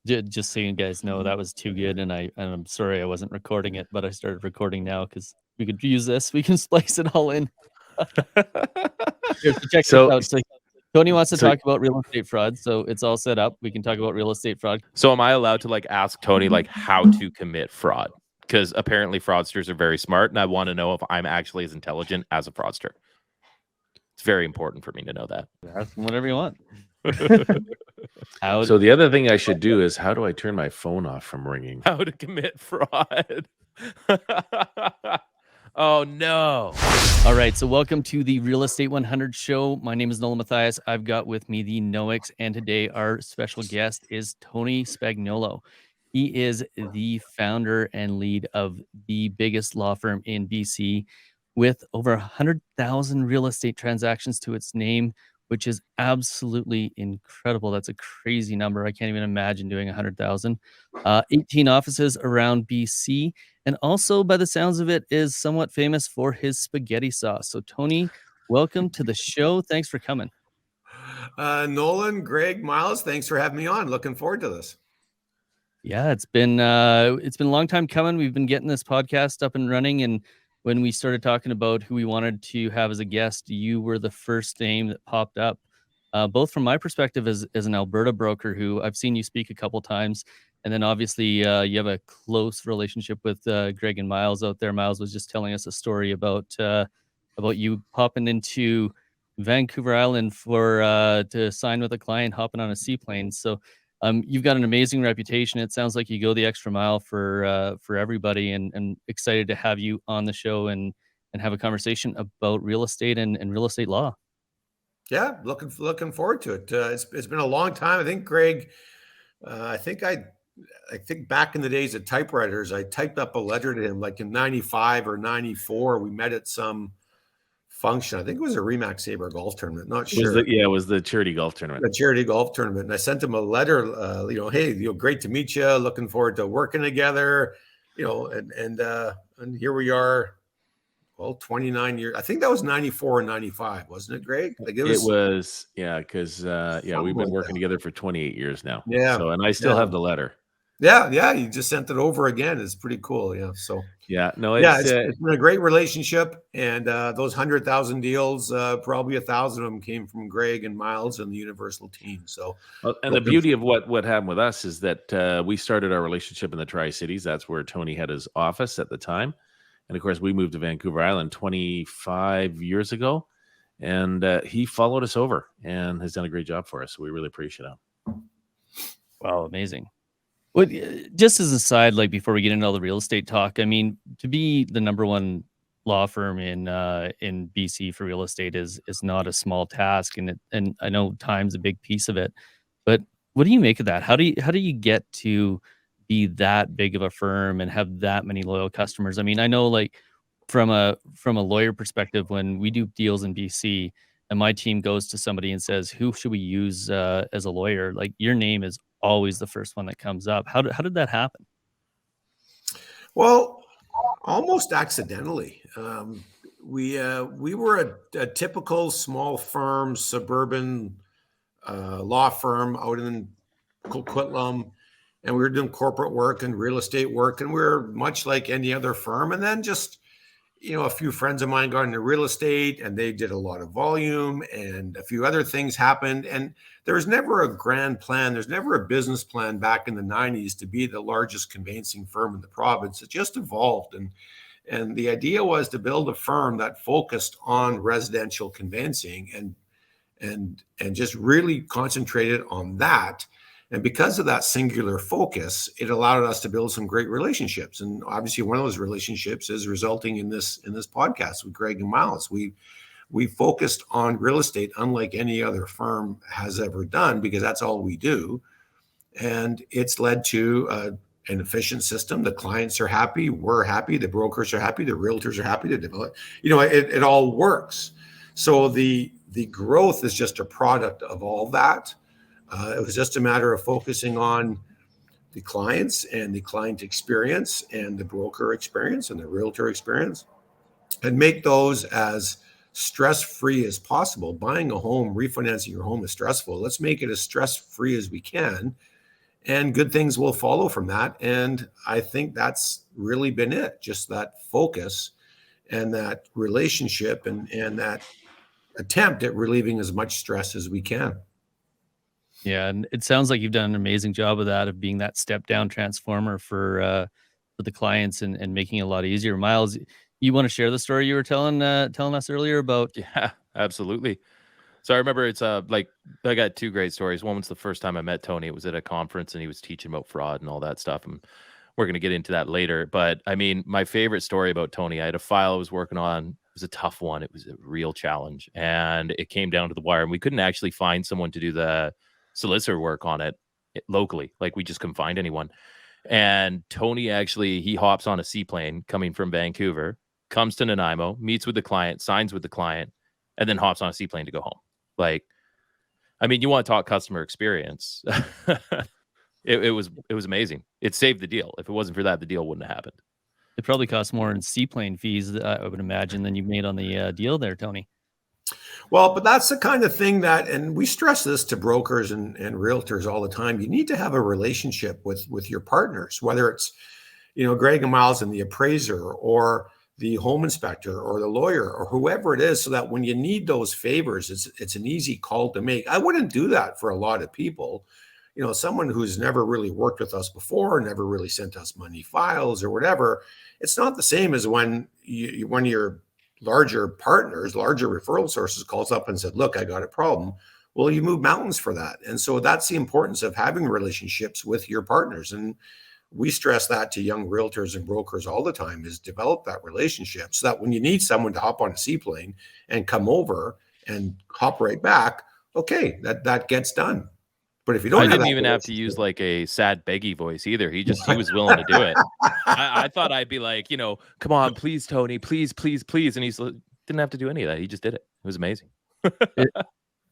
Just so you guys know, that was too good, and I'm sorry I wasn't recording it, but I started recording now because we could use this. We can splice it all in. Here, so check this So, out. So Tony wants to so, talk about real estate fraud, so it's all set up. We can talk about real estate fraud. so am I allowed to like ask Tony like how to commit fraud? Because apparently fraudsters are very smart, and I want to know if I'm actually as intelligent as a fraudster. It's very important for me to know that. Ask him whatever you want. So the other thing I should do is, how do I turn my phone off from ringing? How to commit fraud. Oh, no. All right, so welcome to the Real Estate 100 show. My name is Nolan Matthias. I've got with me the Nowiks, and today our special guest is Tony Spagnuolo. He is the founder and lead of the biggest law firm in BC with over 100,000 real estate transactions to its name, which is absolutely incredible. That's a crazy number. I can't even imagine doing 100,000. 18 offices around BC. And also, by the sounds of it, is somewhat famous for his spaghetti sauce. So, Tony, welcome to the show. Thanks for coming. Nolan, Greg, Miles, thanks for having me on. Looking forward to this. Yeah, it's been a long time coming. We've been getting this podcast up and running, and when we started talking about who we wanted to have as a guest, you were the first name that popped up. Both from my perspective as an Alberta broker, who I've seen you speak a couple times, and then obviously you have a close relationship with Greg and Miles out there. Miles was just telling us a story about you popping into Vancouver Island for to sign with a client, hopping on a seaplane. So you've got an amazing reputation. It sounds like you go the extra mile for everybody, and excited to have you on the show and have a conversation about real estate and real estate law. Yeah, looking forward to it. It's been a long time. I think Greg, I think back in the days of typewriters, I typed up a letter to him like in 95 or 94. We met at some function. I think it was a Remax Sabre golf tournament. Not sure. It was the charity golf tournament. The charity golf tournament. And I sent him a letter, hey, great to meet you. Looking forward to working together, and here we are. Well, 29 years. I think that was 94 or 95, wasn't it, Greg? Like it was, yeah, because we've been working together for 28 years now. Yeah. So, and I still have the letter. Yeah, you just sent it over again. It's pretty cool. Yeah. So yeah, no, it's been a great relationship, and those 100,000 deals, probably 1,000 of them came from Greg and Miles and the Universal team. So, and the beauty of what happened with us is that we started our relationship in the Tri-Cities. That's where Tony had his office at the time. And of course, we moved to Vancouver Island 25 years ago, and he followed us over and has done a great job for us. So we really appreciate it. Wow, amazing. Well, just as a side, like before we get into all the real estate talk, I mean, to be the number one law firm in BC for real estate is not a small task, and I know time's a big piece of it. But what do you make of that? How do you get to be that big of a firm and have that many loyal customers? I mean, I know like from a lawyer perspective, when we do deals in BC and my team goes to somebody and says, who should we use as a lawyer? Like your name is always the first one that comes up. How did that happen? Well, almost accidentally. We were a typical small firm, suburban law firm out in Coquitlam. And we were doing corporate work and real estate work, and we were much like any other firm. And then just, a few friends of mine got into real estate, and they did a lot of volume, and a few other things happened. And there was never a grand plan. There's never a business plan back in the 90s to be the largest conveyancing firm in the province. It just evolved. And the idea was to build a firm that focused on residential conveyancing and just really concentrated on that. And because of that singular focus, it allowed us to build some great relationships. And obviously, one of those relationships is resulting in this podcast with Greg and Miles. We focused on real estate unlike any other firm has ever done, because that's all we do. And it's led to an efficient system. The clients are happy, we're happy, the brokers are happy, the realtors are happy to develop. It all works. So the growth is just a product of all that. It was just a matter of focusing on the clients and the client experience and the broker experience and the realtor experience, and make those as stress-free as possible. Buying a home, refinancing your home is stressful. Let's make it as stress-free as we can. and good things will follow from that. And I think that's really been it, just that focus and that relationship and that attempt at relieving as much stress as we can. Yeah, and it sounds like you've done an amazing job of that, of being that step down transformer for the clients and making it a lot easier. Miles, you want to share the story you were telling us earlier about? Yeah, absolutely. So I remember it's like I got two great stories. One was the first time I met Tony. It was at a conference and he was teaching about fraud and all that stuff. And we're going to get into that later. But I mean, my favorite story about Tony, I had a file I was working on. It was a tough one. It was a real challenge. And it came down to the wire. And we couldn't actually find someone to do the solicitor work on it locally. Like we just couldn't find anyone. And Tony actually, he hops on a seaplane coming from Vancouver, comes to Nanaimo, meets with the client, signs with the client, and then hops on a seaplane to go home. Like, I mean, you want to talk customer experience. It was amazing. It saved the deal. If it wasn't for that, the deal wouldn't have happened. It probably costs more in seaplane fees, I would imagine, than you made on the deal there, Tony. Well, but that's the kind of thing that, and we stress this to brokers and realtors all the time. You need to have a relationship with your partners, whether it's, Greg and Miles and the appraiser or the home inspector or the lawyer or whoever it is, so that when you need those favors, it's an easy call to make. I wouldn't do that for a lot of people. Someone who's never really worked with us before, never really sent us money files or whatever. It's not the same as when one of your larger partners, larger referral sources calls up and said, look, I got a problem. Well, you move mountains for that. And so that's the importance of having relationships with your partners. And we stress that to young realtors and brokers all the time, is develop that relationship so that when you need someone to hop on a seaplane and come over and hop right back, okay, that gets done. But if you don't, I didn't even have to use like a sad beggy voice either. He was willing to do it. I thought I'd be like, come on, please, Tony, please, please, please. And he didn't have to do any of that. He just did it. It was amazing.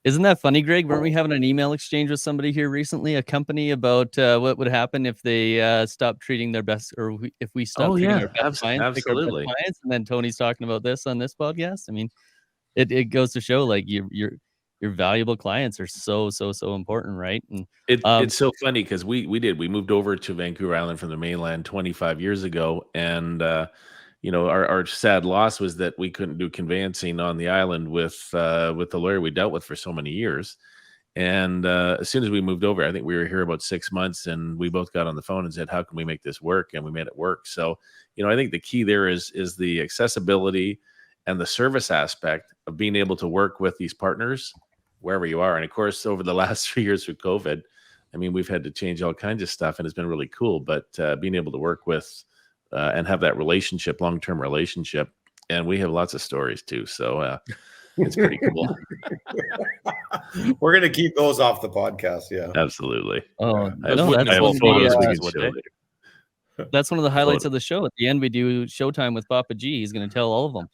Isn't that funny, Greg? Weren't we having an email exchange with somebody here recently, a company, about what would happen if they stopped treating their best, or if we stopped treating our best clients, absolutely. clients? And then Tony's talking about this on this podcast. I mean, it goes to show, like, your valuable clients are so important, right? And it's so funny because we moved over to Vancouver Island from the mainland 25 years ago, and our sad loss was that we couldn't do conveyancing on the island with the lawyer we dealt with for so many years. And as soon as we moved over, I think we were here about 6 months, and we both got on the phone and said, how can we make this work? And we made it work. So I think the key there is the accessibility and the service aspect of being able to work with these partners wherever you are. And of course, over the last 3 years with COVID, I mean, we've had to change all kinds of stuff, and it's been really cool. But being able to work with and have that relationship, long-term relationship, and we have lots of stories too. So it's pretty cool. We're going to keep those off the podcast. Yeah, absolutely. Oh, I have photos we can show later. That's one of the highlights of the show. At the end, we do Showtime with Papa G. He's going to tell all of them.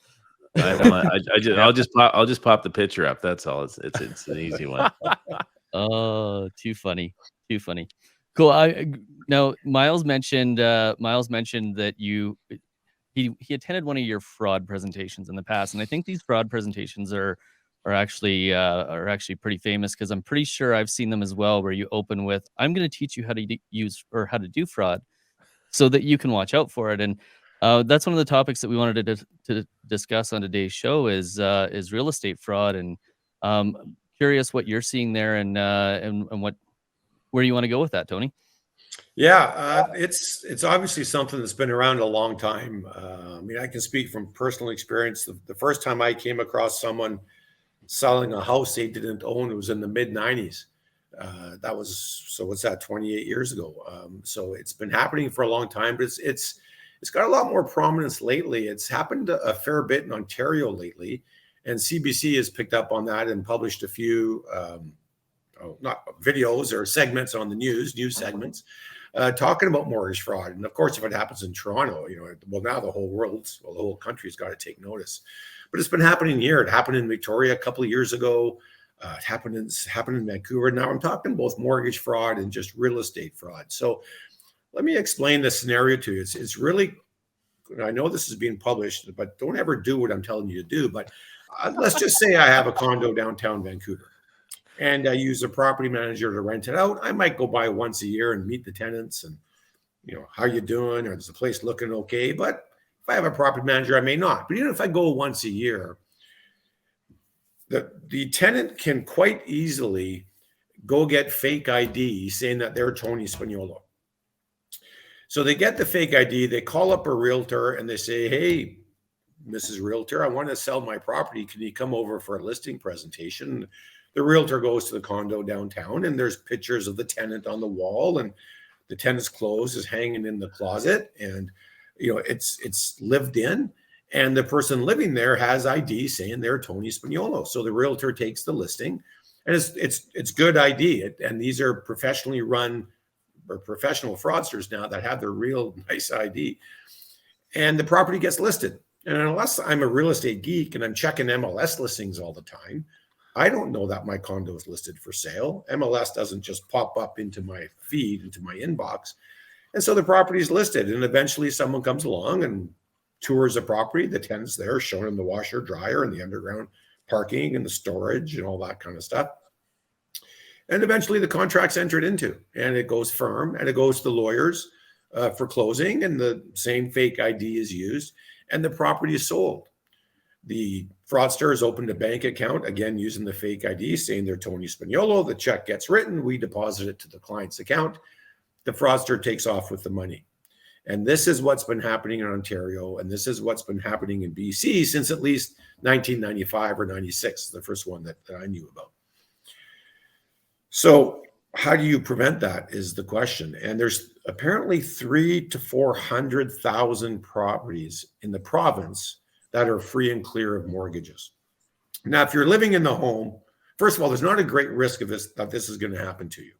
I'll just pop the picture up. That's all. It's an easy one. Oh, too funny. Cool. Now Miles mentioned that he attended one of your fraud presentations in the past, and I think these fraud presentations are actually pretty famous, because I'm pretty sure I've seen them as well, where you open with, I'm going to teach you how to use or how to do fraud so that you can watch out for it. And that's one of the topics that we wanted to discuss on today's show is real estate fraud. And curious what you're seeing there, and where you want to go with that, Tony. Yeah, it's obviously something that's been around a long time. I mean, I can speak from personal experience. The first time I came across someone selling a house they didn't own, it was in the mid 90s. That was, so what's that, 28 years ago. So it's been happening for a long time, but it's got a lot more prominence lately. It's happened a fair bit in Ontario lately, and CBC has picked up on that and published a few not videos or segments on the news segments, talking about mortgage fraud. And of course, if it happens in Toronto, well, now the whole country's got to take notice. But it's been happening here. It happened in Victoria a couple of years ago. It happened in Vancouver. Now I'm talking both mortgage fraud and just real estate fraud. So let me explain the scenario to you. It's really, I know this is being published, but don't ever do what I'm telling you to do. But let's just say I have a condo downtown Vancouver. and I use a property manager to rent it out. I might go by once a year and meet the tenants and, how you doing? Or is the place looking okay? But if I have a property manager, I may not. But even if I go once a year, the tenant can quite easily go get fake ID saying that they're Tony Spagnuolo. So they get the fake ID, they call up a realtor and they say, hey, Mrs. Realtor, I want to sell my property. Can you come over for a listing presentation? The realtor goes to the condo downtown and there's pictures of the tenant on the wall and the tenant's clothes is hanging in the closet and it's lived in, and the person living there has ID saying they're Tony Spagnuolo. So the realtor takes the listing, and it's good ID. And these are professionally run or professional fraudsters now that have their real nice ID, and the property gets listed. And unless I'm a real estate geek and I'm checking MLS listings all the time, I don't know that my condo is listed for sale. MLS doesn't just pop up into my feed, into my inbox. And so the property is listed, and eventually someone comes along and tours the property. The tenant's there showing them the washer, dryer, and the underground parking and the storage and all that kind of stuff. And eventually the contract's entered into, and it goes firm, and it goes to the lawyers for closing, and the same fake ID is used, and the property is sold. The fraudster has opened a bank account, again, using the fake ID, saying they're Tony Spagnuolo. The check gets written. We deposit it to the client's account. The fraudster takes off with the money. And this is what's been happening in Ontario, and this is what's been happening in BC since at least 1995 or 96, the first one that I knew about. So how do you prevent that is the question. And there's apparently 300,000 to 400,000 properties in the province that are free and clear of mortgages. Now, if you're living in the home, first of all, there's not a great risk of that this is going to happen to you.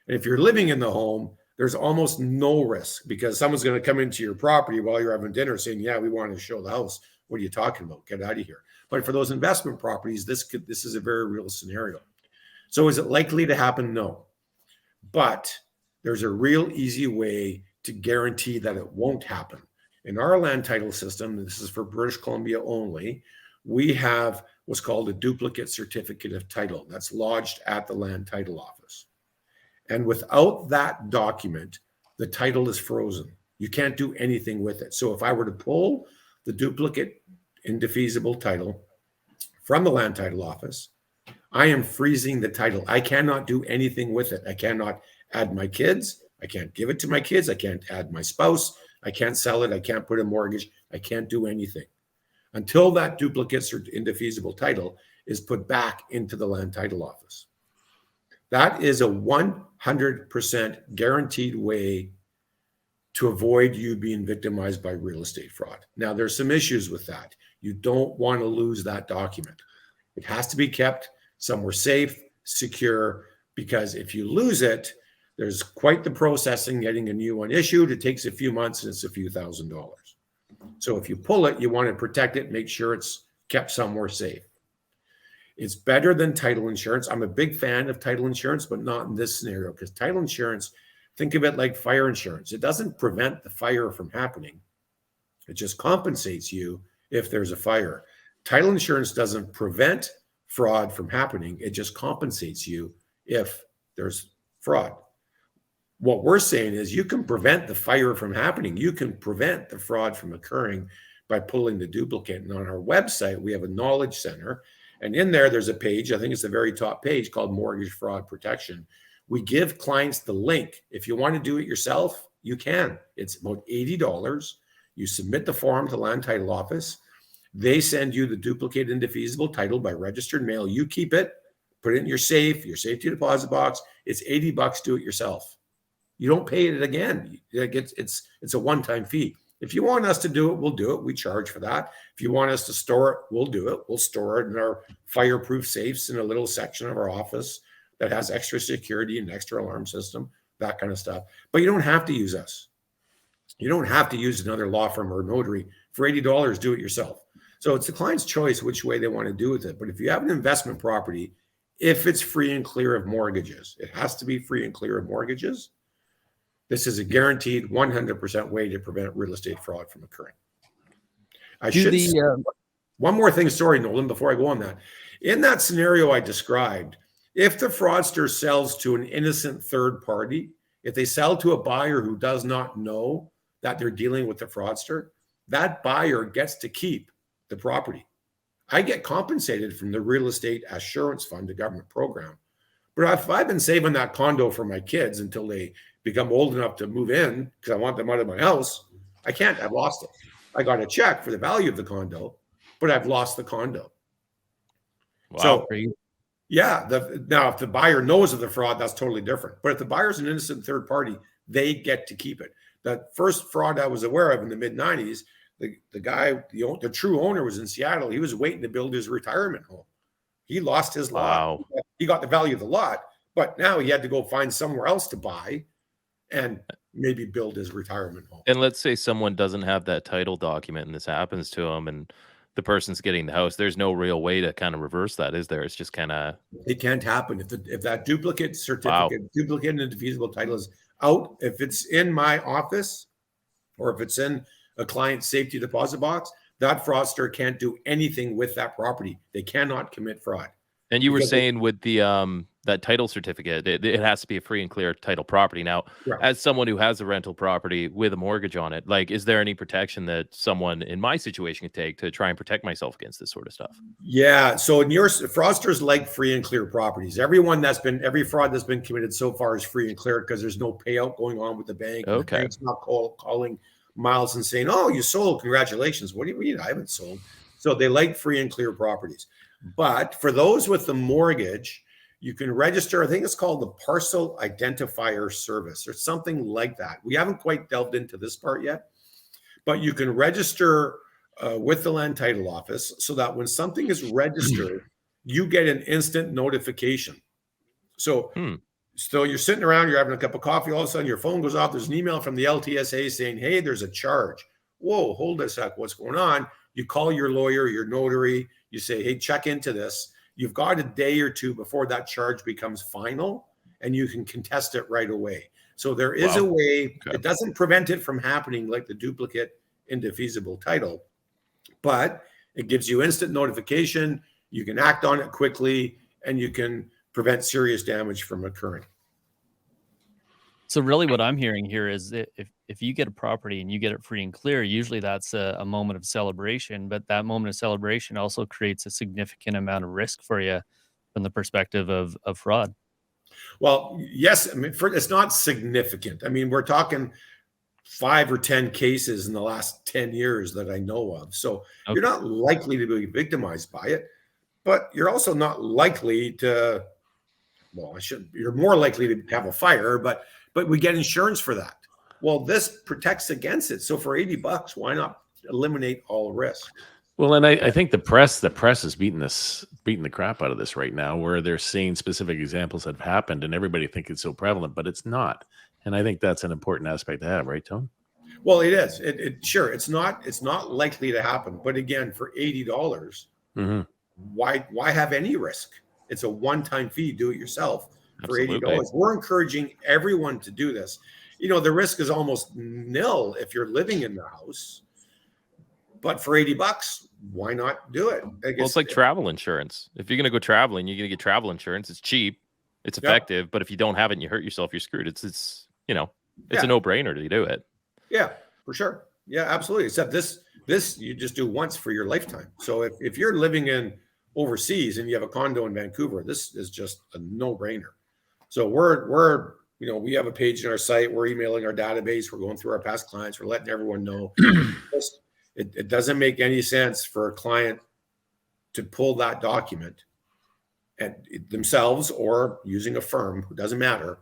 And if you're living in the home, there's almost no risk because someone's going to come into your property while you're having dinner saying, yeah, we want to show the house. What are you talking about? Get out of here. But for those investment properties, this is a very real scenario. So is it likely to happen? No. But there's a real easy way to guarantee that it won't happen. In our land title system, this is for British Columbia only, we have what's called a duplicate certificate of title that's lodged at the land title office. And without that document, the title is frozen. You can't do anything with it. So if I were to pull the duplicate indefeasible title from the land title office, I am freezing the title. I cannot do anything with it. I cannot add my kids. I can't give it to my kids. I can't add my spouse. I can't sell it. I can't put a mortgage. I can't do anything until that duplicate indefeasible title is put back into the land title office. That is a 100% guaranteed way to avoid you being victimized by real estate fraud. Now, there's some issues with that. You don't want to lose that document. It has to be kept somewhere safe, secure, because if you lose it, there's quite the processing getting a new one issued. It takes a few months and it's a few $1,000s. So if you pull it, you want to protect it, make sure it's kept somewhere safe. It's better than title insurance. I'm a big fan of title insurance, but not in this scenario, because title insurance, think of it like fire insurance. It doesn't prevent the fire from happening. It just compensates you if there's a fire. Title insurance doesn't prevent fraud from happening. It just compensates you if there's fraud. What we're saying is you can prevent the fire from happening. You can prevent the fraud from occurring by pulling the duplicate. And on our website, we have a knowledge center. And in there, there's a page, I think it's the very top page, called Mortgage Fraud Protection. We give clients the link. If you want to do it yourself, you can. It's about $80. You submit the form to the land title office. They send you the duplicate indefeasible title by registered mail. You keep it, put it in your safety deposit box. It's $80. Do it yourself. You don't pay it again. It's a one-time fee. If you want us to do it, we'll do it. We charge for that. If you want us to store it, we'll do it. We'll store it in our fireproof safes in a little section of our office that has extra security and extra alarm system, that kind of stuff. But you don't have to use us. You don't have to use another law firm or notary. For $80, do it yourself. So it's the client's choice which way they want to do with it. But if you have an investment property, if it's free and clear of mortgages, it has to be free and clear of mortgages. This is a guaranteed 100% way to prevent real estate fraud from occurring. One more thing, sorry, Nolan, before I go on that. In that scenario I described, If the fraudster sells to an innocent third party, if they sell to a buyer who does not know that they're dealing with the fraudster, that buyer gets to keep the property. I get compensated from the real estate assurance fund, the government program. But if I've been saving that condo for my kids until they become old enough to move in because I want them out of my house, I can't. I've lost it. I got a check for the value of the condo, but I've lost the condo. Wow. So, yeah, now if the buyer knows of the fraud, that's totally different. But if the buyer's an innocent third party, they get to keep it. The first fraud I was aware of in the mid-90s, the guy, the true owner was in Seattle. He was waiting to build his retirement home. He lost his lot. Wow. He got the value of the lot, but now he had to go find somewhere else to buy and maybe build his retirement home. And let's say someone doesn't have that title document and this happens to them and the person's getting the house. There's no real way to kind of reverse that, is there? It's just kind of... It can't happen. If that duplicate certificate, duplicate and indefeasible title is out, if it's in my office or if it's in a client's safety deposit box, that fraudster can't do anything with that property. They cannot commit fraud. And you were saying with the that title certificate, it has to be a free and clear title property. Now, as someone who has a rental property with a mortgage on it, like, is there any protection that someone in my situation could take to try and protect myself against this sort of stuff? Yeah. So in your fraudsters like free and clear properties. Every fraud that's been committed so far is free and clear because there's no payout going on with the bank. Okay. The bank's not calling Miles and saying, "Oh, you sold. Congratulations." What do you mean? I haven't sold. So they like free and clear properties. But for those with the mortgage, you can register, I think it's called the Parcel Identifier Service or something like that. We haven't quite delved into this part yet, but you can register with the Land Title Office so that when something is registered, you get an instant notification. So you're sitting around, you're having a cup of coffee, all of a sudden your phone goes off. There's an email from the LTSA saying, "Hey, there's a charge." Whoa, hold a sec. What's going on? You call your lawyer, your notary, you say, "Hey, check into this." You've got a day or two before that charge becomes final, and you can contest it right away. So there is a way. It doesn't prevent it from happening like the duplicate indefeasible title, but it gives you instant notification. You can act on it quickly, and you can prevent serious damage from occurring. So really what I'm hearing here is that if you get a property and you get it free and clear, usually that's a moment of celebration, but that moment of celebration also creates a significant amount of risk for you from the perspective of fraud. Well, yes, I mean, it's not significant. I mean, we're talking 5 or 10 cases in the last 10 years that I know of. So you're not likely to be victimized by it, but you're also not likely to, you're more likely to have a fire, but we get insurance for that. Well, this protects against it. So for $80, why not eliminate all risk? Well, and I think the press is beating the crap out of this right now, where they're seeing specific examples that have happened, and everybody thinks it's so prevalent, but it's not. And I think that's an important aspect to have, right, Tone? Well, it is. Sure, it's not likely to happen. But again, for $80, why have any risk? It's a one-time fee. Do it yourself for $80. We're encouraging everyone to do this. You know, the risk is almost nil if you're living in the house. But for $80, why not do it? Well, it's like travel insurance. If you're going to go traveling, you're going to get travel insurance. It's cheap, it's effective. But if you don't have it and you hurt yourself, you're screwed. It's a no-brainer to do it. Yeah, for sure. Yeah, absolutely. Except this you just do once for your lifetime. So if you're living in overseas and you have a condo in Vancouver, this is just a no-brainer. So we're we have a page on our site. We're emailing our database. We're going through our past clients. We're letting everyone know. It doesn't make any sense for a client to pull that document and themselves or using a firm, it doesn't matter,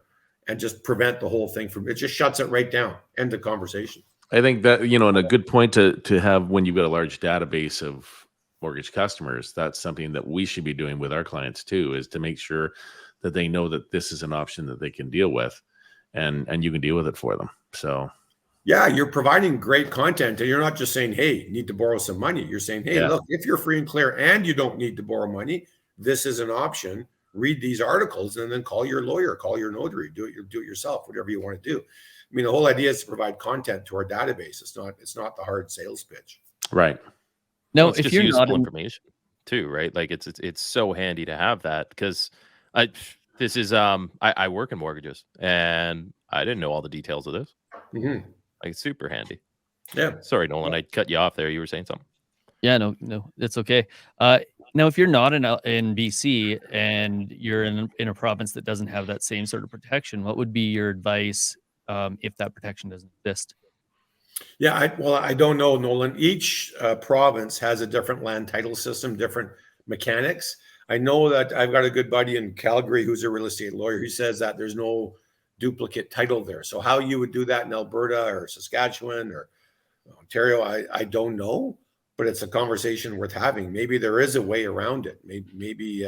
and just prevent the whole thing from, it just shuts it right down. End of conversation. I think that, and a good point to have when you've got a large database of mortgage customers, that's something that we should be doing with our clients too, is to make sure that they know that this is an option that they can deal with and you can deal with it for them. So yeah, you're providing great content, and you're not just saying, "Hey, you need to borrow some money." You're saying, "Hey, look, if you're free and clear and you don't need to borrow money, this is an option. Read these articles and then call your lawyer, call your notary, do it yourself, whatever you want to do." I mean, the whole idea is to provide content to our database. It's not the hard sales pitch. Right. No, it's if just you're useful not information too, right? Like it's so handy to have that, because This is I work in mortgages, and I didn't know all the details of this. Mhm. Like, super handy. Yeah. Sorry, Nolan, I cut you off there. You were saying something. Yeah, no, it's okay. Now, if you're not in BC and you're in a province that doesn't have that same sort of protection, what would be your advice if that protection doesn't exist? Yeah, I don't know, Nolan. Each province has a different land title system, different mechanics. I know that I've got a good buddy in Calgary who's a real estate lawyer who says that there's no duplicate title there. So how you would do that in Alberta or Saskatchewan or Ontario, I don't know, but it's a conversation worth having. Maybe there is a way around it. Maybe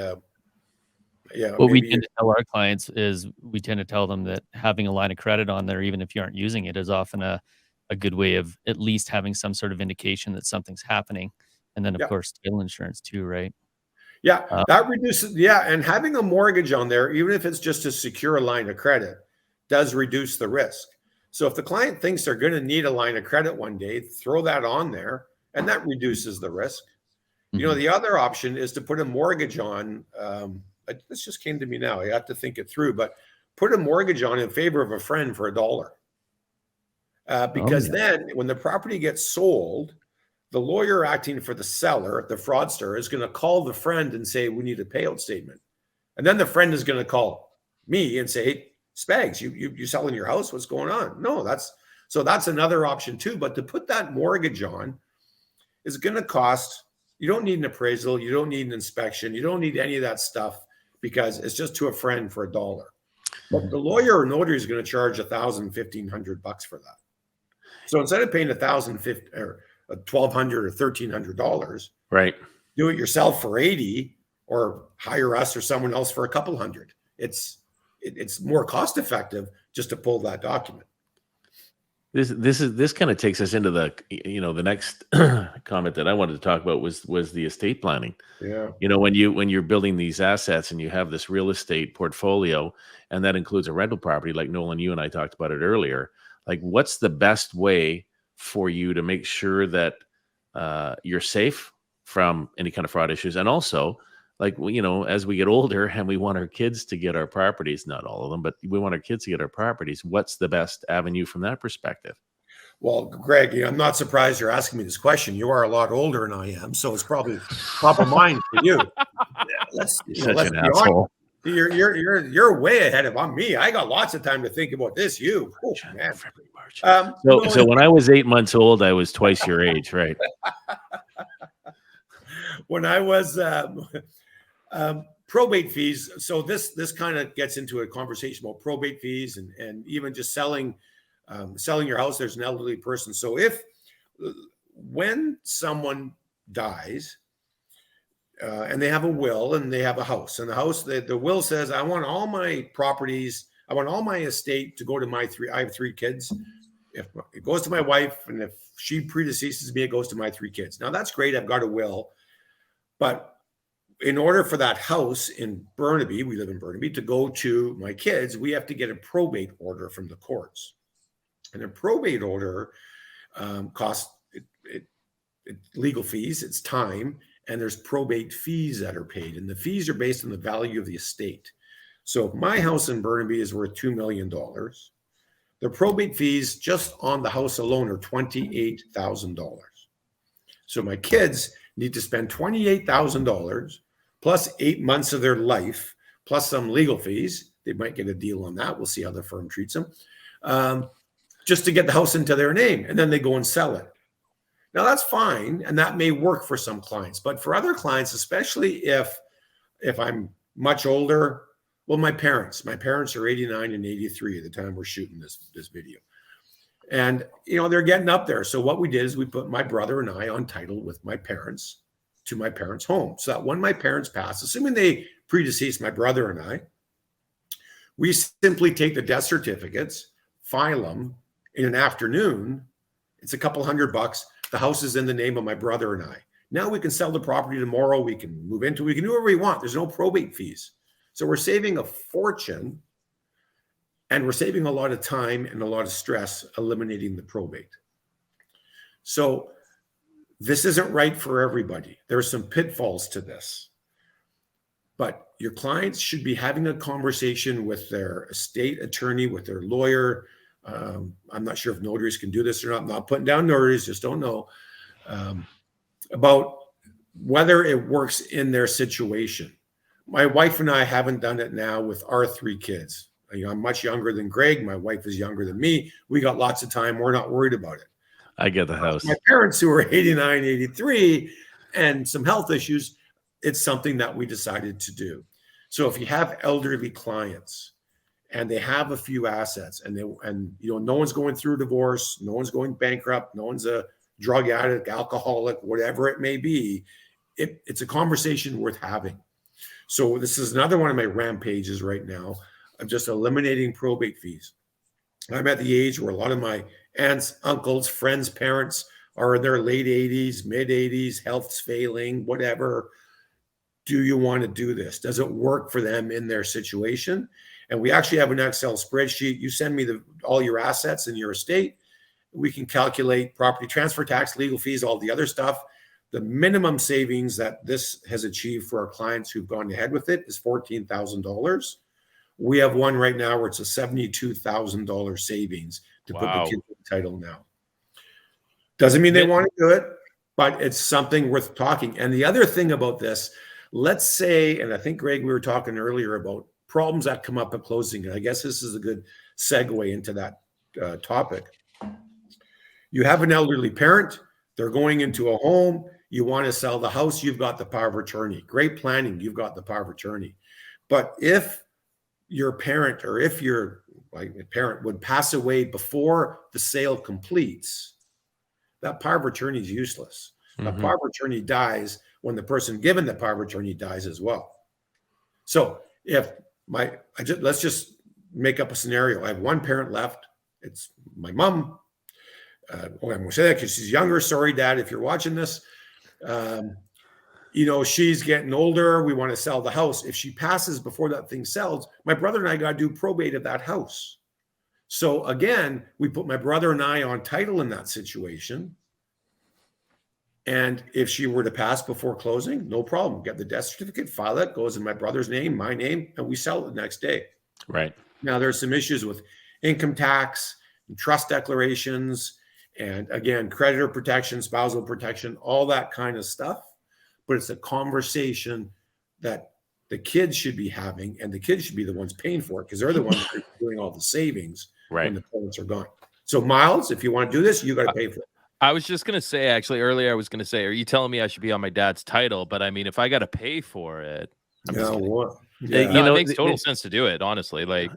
yeah, What we maybe tend to tell our clients is we tend to tell them that having a line of credit on there, even if you aren't using it, is often a good way of at least having some sort of indication that something's happening. And then, of yeah. course, title insurance too, right? Yeah, Uh, that reduces. Yeah, and having a mortgage on there, even if it's just to secure a line of credit, does reduce the risk. So if the client thinks they're going to need a line of credit one day, throw that on there, and that reduces the risk. You know, mhm. the other option is to put a mortgage on. This just came to me now. I have to think it through, but put a mortgage on in favor of a friend for $1. Oh, Because yeah. then when the property gets sold, the lawyer acting for the seller, the fraudster, is going to call the friend and say, we need a payout statement. And then the friend is going to call me and say, hey, Spags, you selling your house? What's going on? No, that's another option too. But to put that mortgage on is going to cost, you don't need an appraisal. You don't need an inspection. You don't need any of that stuff because it's just to a friend for $1. But the lawyer or notary is going to charge $1,000, $1,500 for that. So instead of paying $1,050 or $1,200 or $1,300, Right. do it yourself for 80 or hire us or someone else for a couple hundred. It's more cost effective just to pull that document. This kind of takes us into the next comment that I wanted to talk about was the estate planning. Yeah. When you're building these assets and you have this real estate portfolio, and that includes a rental property, like Nolan, you and I talked about it earlier. Like, what's the best way for you to make sure that you're safe from any kind of fraud issues? And also, like, as we get older and we want our kids to get our properties, not all of them, but we want our kids to get our properties, what's the best avenue from that perspective? Well, Greg, I'm not surprised you're asking me this question. You are a lot older than I am, so it's probably top of mind for you. Let's be honest. You're way ahead of me. I got lots of time to think about this. Oh, man. So when I was 8 months old, I was twice your age, right? When I was probate fees. So this kind of gets into a conversation about probate fees and even just selling your house. There's an elderly person. So when someone dies, and they have a will and they have a house, and the will says, I want all my properties, I want all my estate to go to I have 3 kids. If it goes to my wife, and if she predeceases me, it goes to my 3 kids. Now that's great. I've got a will, but in order for that house in Burnaby, we live in Burnaby, to go to my kids, we have to get a probate order from the courts. And a probate order costs legal fees, it's time, and there's probate fees that are paid. And the fees are based on the value of the estate. So if my house in Burnaby is worth $2 million, the probate fees just on the house alone are $28,000. So my kids need to spend $28,000 plus 8 months of their life, plus some legal fees. They might get a deal on that. We'll see how the firm treats them. Just to get the house into their name, and then they go and sell it. Now that's fine, and that may work for some clients, but for other clients, especially if I'm much older, well, my parents are 89 and 83 at the time we're shooting this video, and they're getting up there. So what we did is we put my brother and I on title with my parents to my parents' home, so that when my parents pass, assuming they predeceased my brother and I, we simply take the death certificates, file them in an afternoon. It's a couple $100. The house is in the name of my brother and I. Now we can sell the property tomorrow. We can move into it. We can do whatever we want. There's no probate fees. So we're saving a fortune, and we're saving a lot of time and a lot of stress eliminating the probate. So this isn't right for everybody. There are some pitfalls to this. But your clients should be having a conversation with their estate attorney, with their lawyer. I'm not sure if notaries can do this or not. I'm not putting down notaries, just don't know, about whether it works in their situation. My wife and I haven't done it now with our 3 kids. I'm much younger than Greg. My wife is younger than me. We got lots of time. We're not worried about it. I get the house. My parents, who are 89, 83, and some health issues, it's something that we decided to do. So if you have elderly clients and they have a few assets and no one's going through divorce, no one's going bankrupt, no one's a drug addict, alcoholic, whatever it may be, it's a conversation worth having. So this is another one of my rampages right now of just eliminating probate fees. I'm at the age where a lot of my aunts, uncles, friends, parents are in their late 80s, mid 80s, health's failing, whatever. Do you want to do this? Does it work for them in their situation? And we actually have an Excel spreadsheet. You send me all your assets in your estate. We can calculate property transfer tax, legal fees, all the other stuff. The minimum savings that this has achieved for our clients who've gone ahead with it is $14,000. We have one right now where it's a $72,000 savings to put the kids in the title now. Doesn't mean they want to do it, but it's something worth talking. And the other thing about this, let's say, and I think, Greg, we were talking earlier about problems that come up at closing. And I guess this is a good segue into that topic. You have an elderly parent. They're going into a home. You want to sell the house. You've got the power of attorney. Great planning. You've got the power of attorney. But if your parent, or if your parent would pass away before the sale completes, that power of attorney is useless. The power of attorney dies when the person given the power of attorney dies as well. So if let's just make up a scenario. I have one parent left. It's my mom. I'm going to say that because she's younger. Sorry, Dad, if you're watching this. She's getting older. We want to sell the house. If she passes before that thing sells, my brother and I got to do probate of that house. So again, we put my brother and I on title in that situation. And if she were to pass before closing, no problem. Get the death certificate, file it, goes in my brother's name, my name, and we sell it the next day. Right. Now, there's some issues with income tax and trust declarations, and again, creditor protection, spousal protection, all that kind of stuff. But it's a conversation that the kids should be having, and the kids should be the ones paying for it because they're the ones that are doing all the savings when the parents are gone. So, Miles, if you want to do this, you got to pay for it. I was just going to say, actually, earlier, I was going to say, are you telling me I should be on my dad's title? But I mean, if I got to pay for it, it makes total sense to do it, honestly. Like,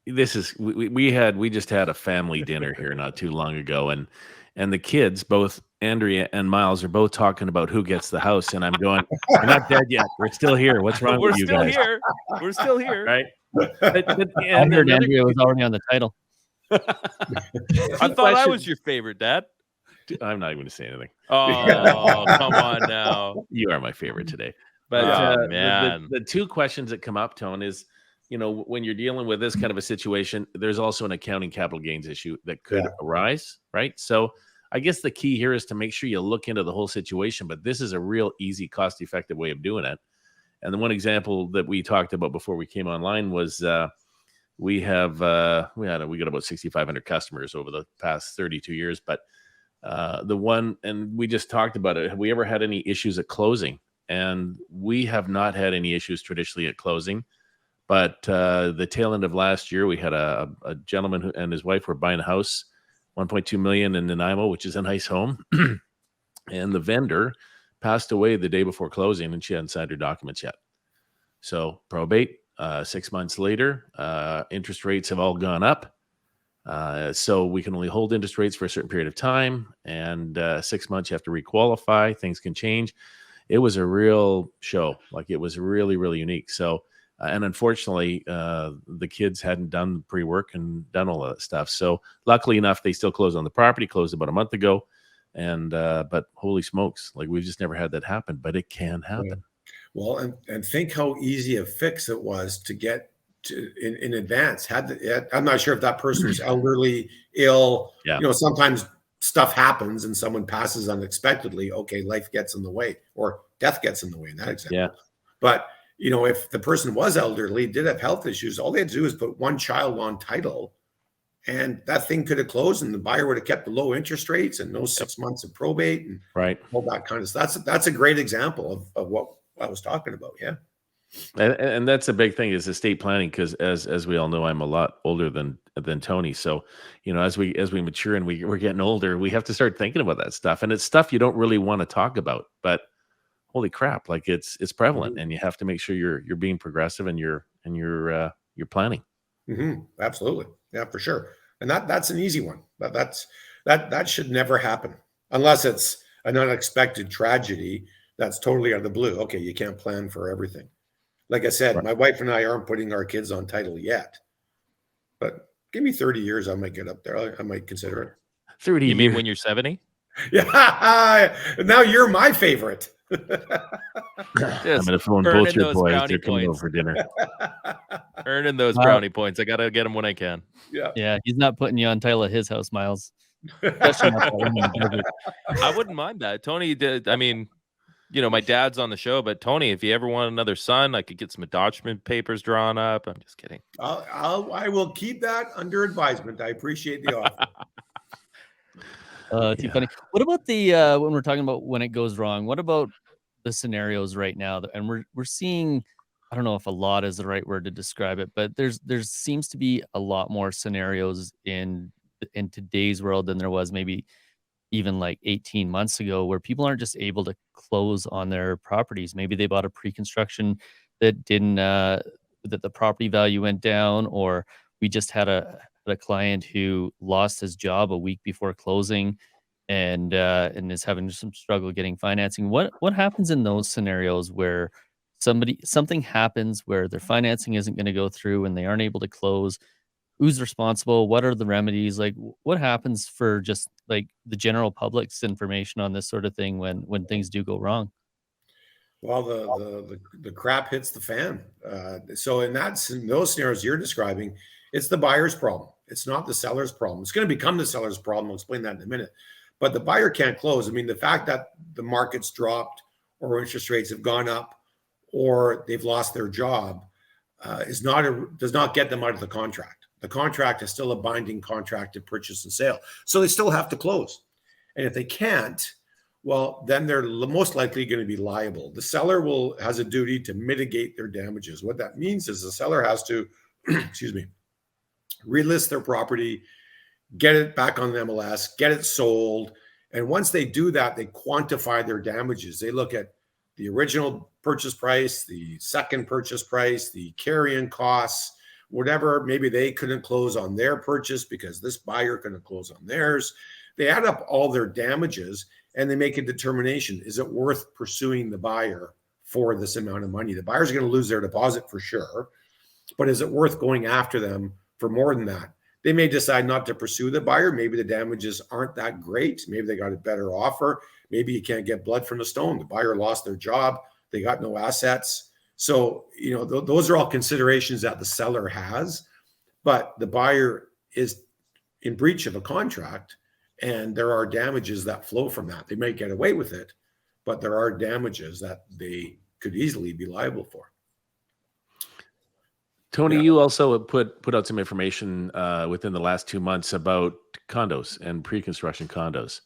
this is, we just had a family dinner here not too long ago, and the kids, both Andrea and Miles, are both talking about who gets the house, and I'm going, we're not dead yet. We're still here. What's wrong with you guys? We're still here. Right. I heard Andrea was already on the title. I thought I was your favorite, Dad. I'm not even going to say anything. Oh, come on now. You are my favorite today. But man, the two questions that come up, Tone, is, when you're dealing with this kind of a situation, there's also an accounting capital gains issue that could arise, right? So I guess the key here is to make sure you look into the whole situation, but this is a real easy, cost-effective way of doing it. And the one example that we talked about before we came online was we got about 6,500 customers over the past 32 years, but and we just talked about it. Have we ever had any issues at closing? And we have not had any issues traditionally at closing. But the tail end of last year, we had a gentleman who and his wife were buying a house, $1.2 million in Nanaimo, which is a nice home. And the vendor passed away the day before closing, and she hadn't signed her documents yet. So probate, 6 months later, interest rates have all gone up. So we can only hold interest rates for a certain period of time, and 6 months you have to requalify. Things can change. It was a real show. Like, it was really, really unique. So, and unfortunately, the kids hadn't done the pre-work and done all that stuff. So luckily enough, they still closed on the property, closed about a month ago. And, but holy smokes, like, we've just never had that happen, but it can happen. Yeah. Well, and think how easy a fix it was to get to in advance. I'm not sure if that person was elderly, ill. Yeah. Sometimes stuff happens and someone passes unexpectedly. Okay, life gets in the way, or death gets in the way in that example. Yeah. But if the person was elderly, did have health issues, all they had to do is put one child on title, and that thing could have closed, and the buyer would have kept the low interest rates and no 6 months of probate and Right. all that kind of stuff. That's a great example of what I was talking about. Yeah. And that's a big thing is estate planning, because as we all know, I'm a lot older than Tony. So, as we mature and we're getting older, we have to start thinking about that stuff. And it's stuff you don't really want to talk about, but holy crap, like it's prevalent, and you have to make sure you're being progressive and you're planning. Absolutely. Yeah, for sure. And that's an easy one. That should never happen unless it's an unexpected tragedy that's totally out of the blue. Okay, you can't plan for everything. Like I said, Right. my wife and I aren't putting our kids on title yet, but give me 30 years, I might get up there. I might consider it. 30 You mean years. when you're 70? Yeah. Now you're my favorite. I'm going to phone burning both your those boys. brownie They're coming over points. for dinner. Earning those brownie points. I got to get them when I can. Yeah, he's not putting you on title at his house, Miles. Especially not that one in the desert. I wouldn't mind that. Tony did. I mean, my dad's on the show, but Tony, if you ever want another son, I could get some adoption papers drawn up. I'm just kidding. I will keep that under advisement. I appreciate the offer. Too funny. What about the when we're talking about when it goes wrong? What about the scenarios right now? And we're seeing, I don't know if a lot is the right word to describe it, but there seems to be a lot more scenarios in today's world than there was maybe even like 18 months ago, where people aren't just able to close on their properties. Maybe they bought a pre-construction that didn't that the property value went down, or we just had a client who lost his job a week before closing and is having some struggle getting financing. What happens in those scenarios where something happens where their financing isn't going to go through and they aren't able to close? Who's responsible? What are the remedies? Like, what happens for just like the general public's information on this sort of thing when things do go wrong? Well, the crap hits the fan. So in those scenarios you're describing, it's the buyer's problem. It's not the seller's problem. It's going to become the seller's problem. I'll explain that in a minute. But the buyer can't close. I mean, the fact that the market's dropped or interest rates have gone up or they've lost their job does not get them out of the contract. The contract is still a binding contract to purchase and sale. So they still have to close. And if they can't, well, then they're most likely going to be liable. The seller has a duty to mitigate their damages. What that means is the seller has to, relist their property, get it back on the MLS, get it sold. And once they do that, they quantify their damages. They look at the original purchase price, the second purchase price, the carrying costs, whatever. Maybe they couldn't close on their purchase because this buyer couldn't close on theirs. They add up all their damages and they make a determination. Is it worth pursuing the buyer for this amount of money? The buyer's going to lose their deposit for sure, but is it worth going after them for more than that? They may decide not to pursue the buyer. Maybe the damages aren't that great. Maybe they got a better offer. Maybe you can't get blood from a stone. The buyer lost their job. They got no assets. So, those are all considerations that the seller has, but the buyer is in breach of a contract and there are damages that flow from that. They may get away with it, but there are damages that they could easily be liable for. Tony, you also put out some information within the last 2 months about condos and pre-construction condos,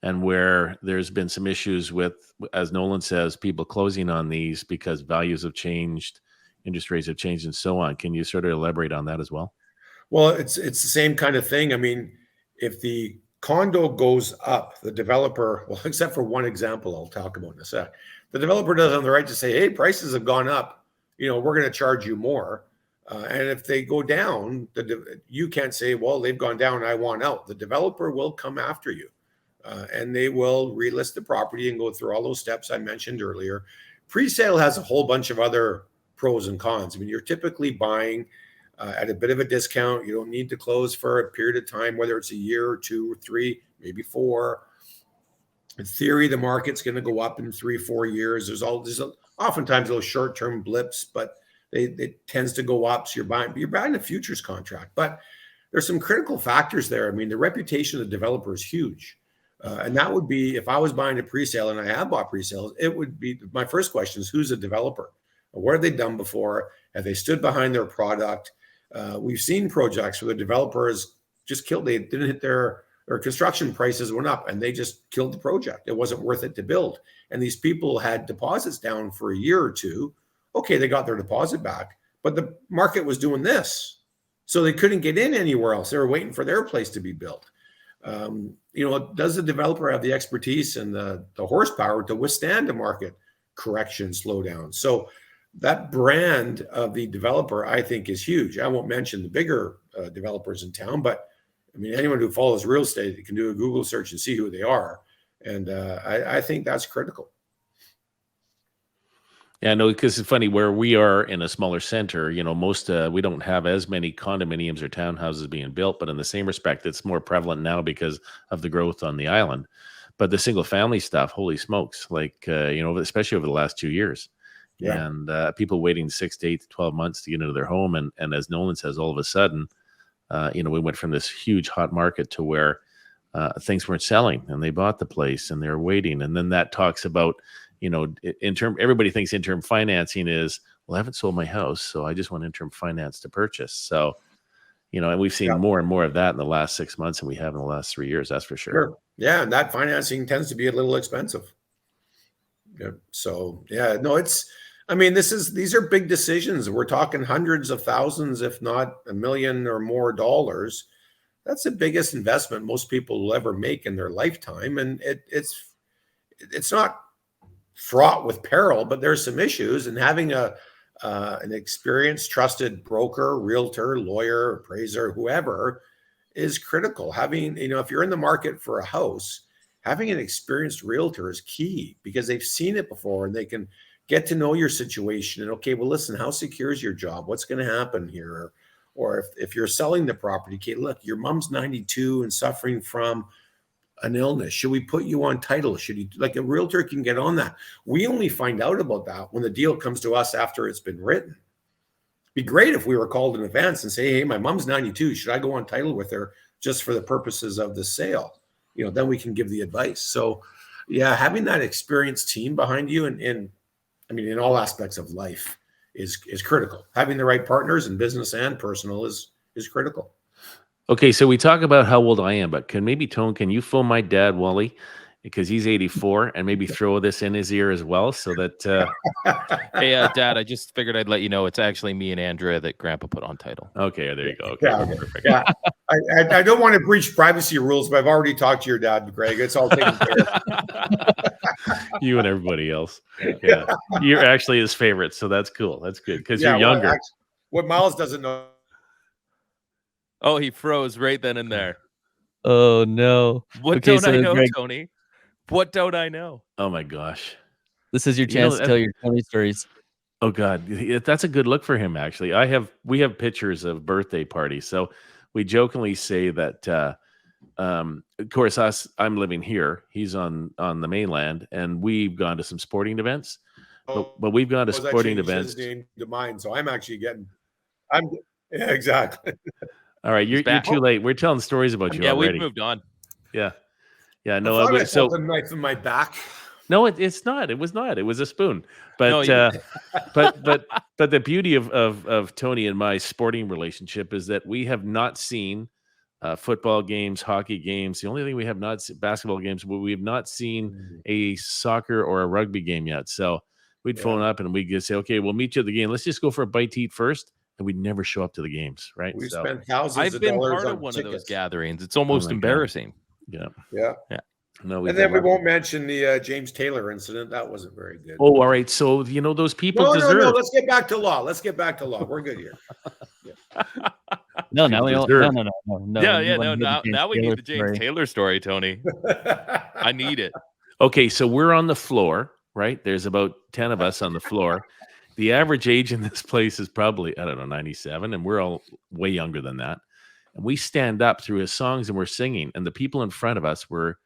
and where there's been some issues with, as Nolan says, people closing on these because values have changed, interest rates have changed, and so on. Can you sort of elaborate on that as well? Well, it's the same kind of thing. I mean, if the condo goes up, the developer, well, except for one example I'll talk about in a sec, the developer doesn't have the right to say, hey, prices have gone up, we're going to charge you more. And if they go down, you can't say, well, they've gone down, I want out. The developer will come after you. And they will relist the property and go through all those steps I mentioned earlier. Pre-sale has a whole bunch of other pros and cons. I mean, you're typically buying at a bit of a discount. You don't need to close for a period of time, whether it's a year or 2 or 3, maybe 4. In theory, the market's going to go up in 3 or 4 years. There's oftentimes those short-term blips, but it tends to go up. So you're buying a futures contract. But there's some critical factors there. I mean, the reputation of the developer is huge. And that would be, if I was buying a pre-sale, and I have bought pre-sales, it would be, my first question is, who's a developer? What have they done before? Have they stood behind their product? We've seen projects where the developers just killed. They didn't hit their construction prices went up and they just killed the project. It wasn't worth it to build. And these people had deposits down for a year or two. Okay, they got their deposit back, but the market was doing this. So they couldn't get in anywhere else. They were waiting for their place to be built. Does the developer have the expertise and the horsepower to withstand a market correction, slowdown? So that brand of the developer, I think, is huge. I won't mention the bigger developers in town, but I mean, anyone who follows real estate can do a Google search and see who they are. And I think that's critical. Yeah, no, because it's funny where we are in a smaller center, most we don't have as many condominiums or townhouses being built, but in the same respect, it's more prevalent now because of the growth on the island. But the single family stuff, holy smokes, like, especially over the last 2 years. Yeah. And people waiting 6 to 8 to 12 months to get into their home. And as Nolan says, all of a sudden, we went from this huge hot market to where things weren't selling and they bought the place and they're waiting. And then that talks about, everybody thinks interim financing is, well, I haven't sold my house, so I just want interim finance to purchase. So, and we've seen more and more of that in the last 6 months than we have in the last 3 years. That's for sure. Yeah. And that financing tends to be a little expensive. Yeah. So, these are big decisions. We're talking hundreds of thousands, if not $1 million or more dollars. That's the biggest investment most people will ever make in their lifetime. And it's not fraught with peril, but there's some issues, and having an experienced, trusted broker, realtor, lawyer, appraiser, whoever is critical. Having, if you're in the market for a house, having an experienced realtor is key because they've seen it before and they can get to know your situation. And okay, well, listen, how secure is your job? What's going to happen here? Or if you're selling the property, okay, look, your mom's 92 and suffering from an illness. Should we put you on title? Should you, like, a realtor can get on that? We only find out about that when the deal comes to us after it's been written. It'd be great if we were called in advance and say, hey, my mom's 92. Should I go on title with her just for the purposes of the sale? Then we can give the advice. So yeah, having that experienced team behind you in all aspects of life is critical. Having the right partners in business and personal is critical. Okay, so we talk about how old I am, but can you phone my dad, Wally, because he's 84, and maybe throw this in his ear as well, so that... Hey, Dad, I just figured I'd let you know it's actually me and Andrea that Grandpa put on title. Okay, there you go. Okay, yeah, perfect. Yeah, I don't want to breach privacy rules, but I've already talked to your dad, Greg. It's all taken care of. You and everybody else. Yeah, you're actually his favorite, so that's cool. That's good, because you're younger. What Miles doesn't know... Oh, he froze right then and there. Oh, no. What don't I know, Greg... Tony? What don't I know? Oh, my gosh. This is your chance to tell your Tony stories. Oh, God. That's a good look for him, actually. We have pictures of birthday parties. So we jokingly say that, of course, I'm living here. He's on the mainland, and we've gone to some sporting events. But we've gone to sporting events. His name to mine, so I'm actually getting... Yeah, exactly. All right, you're too late. We're telling stories about you already. Yeah, we've moved on. Yeah. No, I felt a knife in my back. No, it's not. It was not. It was a spoon. But No, but the beauty of Tony and my sporting relationship is that we have not seen football games, hockey games. The only thing we have not seen, basketball games, but we have not seen a soccer or a rugby game yet. So we'd phone up and we'd say, okay, we'll meet you at the game. Let's just go for a bite to eat first. And we'd never show up to the games, right? We spent thousands I've of been dollars part on of one tickets. of those gatherings. It's almost embarrassing. Yeah. No, and then we won't mention the James Taylor incident. That wasn't very good. Oh, all right. So those people deserve. No. Let's get back to law. We're good here. No. Now we need the James Taylor story, Tony. I need it. Okay, so we're on the floor, right? There's about 10 of us on the floor. The average age in this place is probably, 97, and we're all way younger than that. And we stand up through his songs and we're singing, and the people in front of us were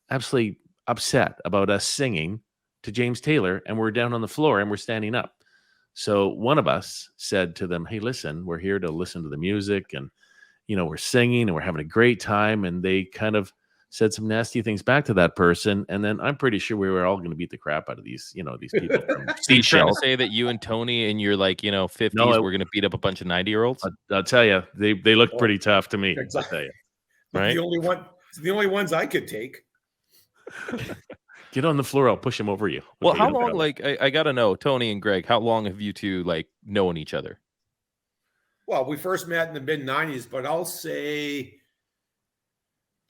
absolutely upset about us singing to James Taylor, and we're down on the floor and we're standing up. So one of us said to them, hey, listen, we're here to listen to the music, and we're singing and we're having a great time. And they kind of said some nasty things back to that person, and then I'm pretty sure we were all going to beat the crap out of these people from So you're trying to Seychelles. say that you and Tony in your 50s No, were going to beat up a bunch of 90-year-olds? I'll tell you, they look pretty tough to me. I'll tell you. Right? The only ones I could take. Get on the floor. I'll push him over you. Well, Okay, how no long? problem. I gotta know, Tony and Greg, how long have you two known each other? Well, we first met in the mid 90s, but I'll say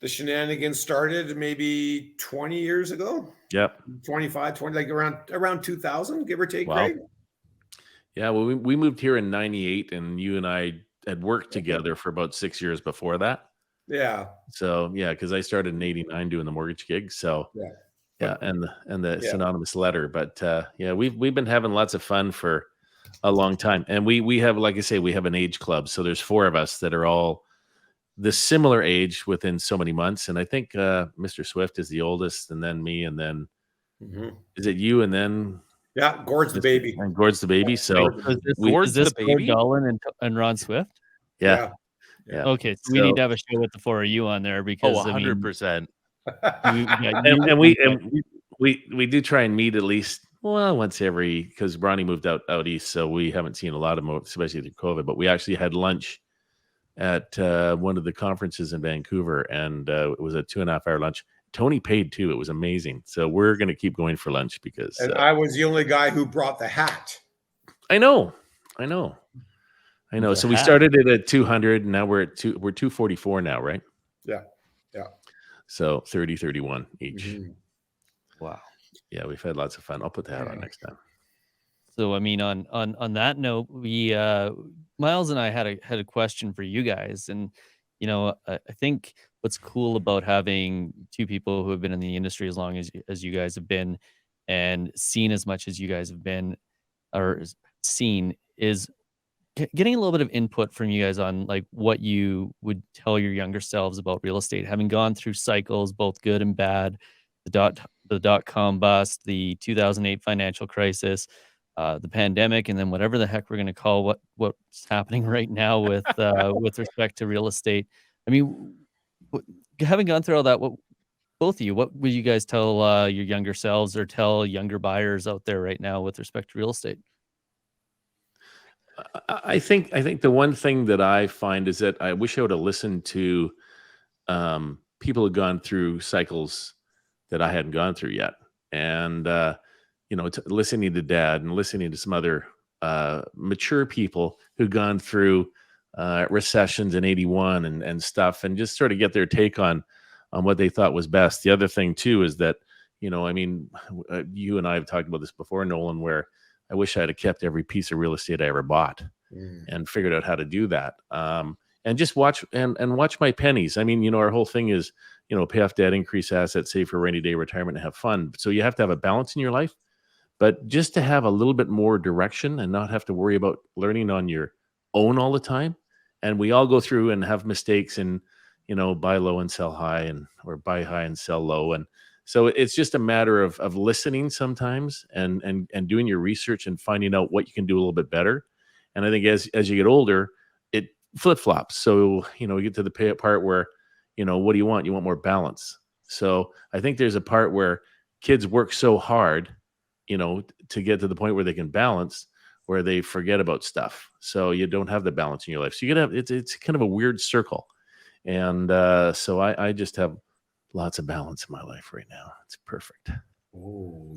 the shenanigans started maybe 20 years ago. Yep. 25, 20, like around 2000, give or take, Wow. Greg. Yeah, well, we moved here in 98, and you and I had worked together for about 6 years before that. Yeah. So, yeah, because I started in 89 doing the mortgage gig. So, Yeah. and the synonymous letter. But, yeah, we've been having lots of fun for a long time. And we have, like I say, we have an age club. So there's 4 of us that are all the similar age within so many months. And I think Mr. Swift is the oldest, and then me, and then is it you, and then Yeah, Gord's the baby. and Gord's the baby. So Gord's is this the baby? Gord Dolan and Ron Swift? yeah. Okay, so we need to have a show with the 4 of you on there because 100%. And we do try and meet at least once every, because Ronnie moved out east, so we haven't seen a lot of them, especially through COVID. But we actually had lunch at one of the conferences in Vancouver, and it was a 2.5-hour lunch. Tony paid too. It was amazing. So we're going to keep going for lunch because And I was the only guy who brought the hat. I know. So we started it at 200, and now we're 244 now, right? Yeah. So 30, 31 each. Mm-hmm. Wow. Yeah, we've had lots of fun. I'll put the hat on next time. So, I mean, on that note, we Miles and I had a question for you guys, and I think what's cool about having 2 people who have been in the industry as long as you guys have been, and seen as much as you guys have been or seen, is getting a little bit of input from you guys on what you would tell your younger selves about real estate, having gone through cycles, both good and bad, the dot-com bust, the 2008 financial crisis, the pandemic, and then whatever the heck we're going to call what's happening right now with respect to real estate. I mean, having gone through all that, both of you, what would you guys tell your younger selves or tell younger buyers out there right now with respect to real estate? I think the one thing that I find is that I wish I would have listened to people who've gone through cycles that I hadn't gone through yet, and listening to Dad and listening to some other mature people who've gone through recessions in '81 and stuff, and just sort of get their take on what they thought was best. The other thing too is that you and I have talked about this before, Nolan, where I wish I'd have kept every piece of real estate I ever bought and figured out how to do that. And just watch my pennies. I mean, our whole thing is, pay off debt, increase assets, save for a rainy day, retirement, and have fun. So you have to have a balance in your life, but just to have a little bit more direction and not have to worry about learning on your own all the time. And we all go through and have mistakes and, buy low and sell high, or buy high and sell low. And so it's just a matter of listening sometimes and doing your research and finding out what you can do a little bit better. And I think as you get older, it flip-flops. So, you get to the part where, what do you want? You want more balance. So I think there's a part where kids work so hard, to get to the point where they can balance, where they forget about stuff. So you don't have the balance in your life. So you gotta have, it's kind of a weird circle. And so I just have lots of balance in my life right now. It's perfect. Oh,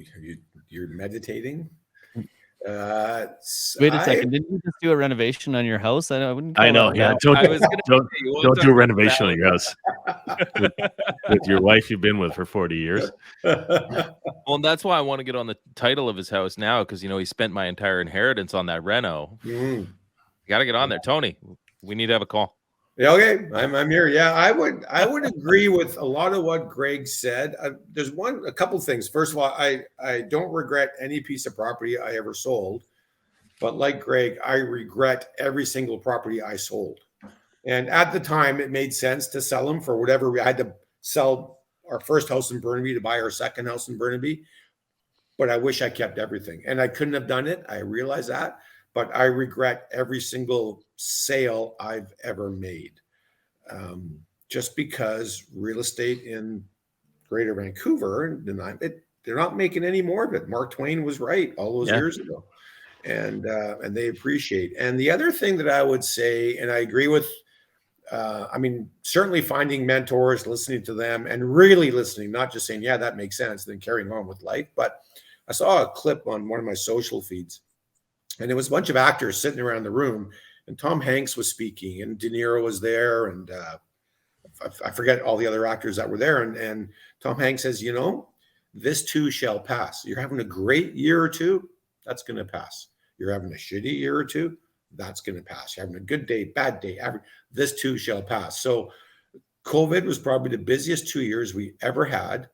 you're meditating? Wait a second. Didn't you just do a renovation on your house? I wouldn't. I know. Yeah. Don't do a renovation on your house with your wife you've been with for 40 years. Well, and that's why I want to get on the title of his house now, because he spent my entire inheritance on that reno. You got to get on there, Tony. We need to have a call. Yeah, okay, I'm here. Yeah, I would agree with a lot of what Greg said. There's a couple things. First of all, I don't regret any piece of property I ever sold, but like Greg, I regret every single property I sold. And at the time, it made sense to sell them for whatever. We had to sell our first house in Burnaby to buy our second house in Burnaby, but I wish I kept everything, and I couldn't have done it. I realize that, but I regret every single sale I've ever made. just because real estate in Greater Vancouver, they're not making any more of it. Mark Twain was right all those years ago, and they appreciate. And the other thing that I would say, and I agree with, I mean, certainly finding mentors, listening to them, and really listening, not just saying, "Yeah, that makes sense," then carrying on with life. But I saw a clip on one of my social feeds, and it was a bunch of actors sitting around the room, and Tom Hanks was speaking, and De Niro was there, and I forget all the other actors that were there. And Tom Hanks says, this too shall pass. You're having a great year or two, that's going to pass. You're having a shitty year or two, that's going to pass. You're having a good day, bad day, this too shall pass. So COVID was probably the busiest 2 years we ever had,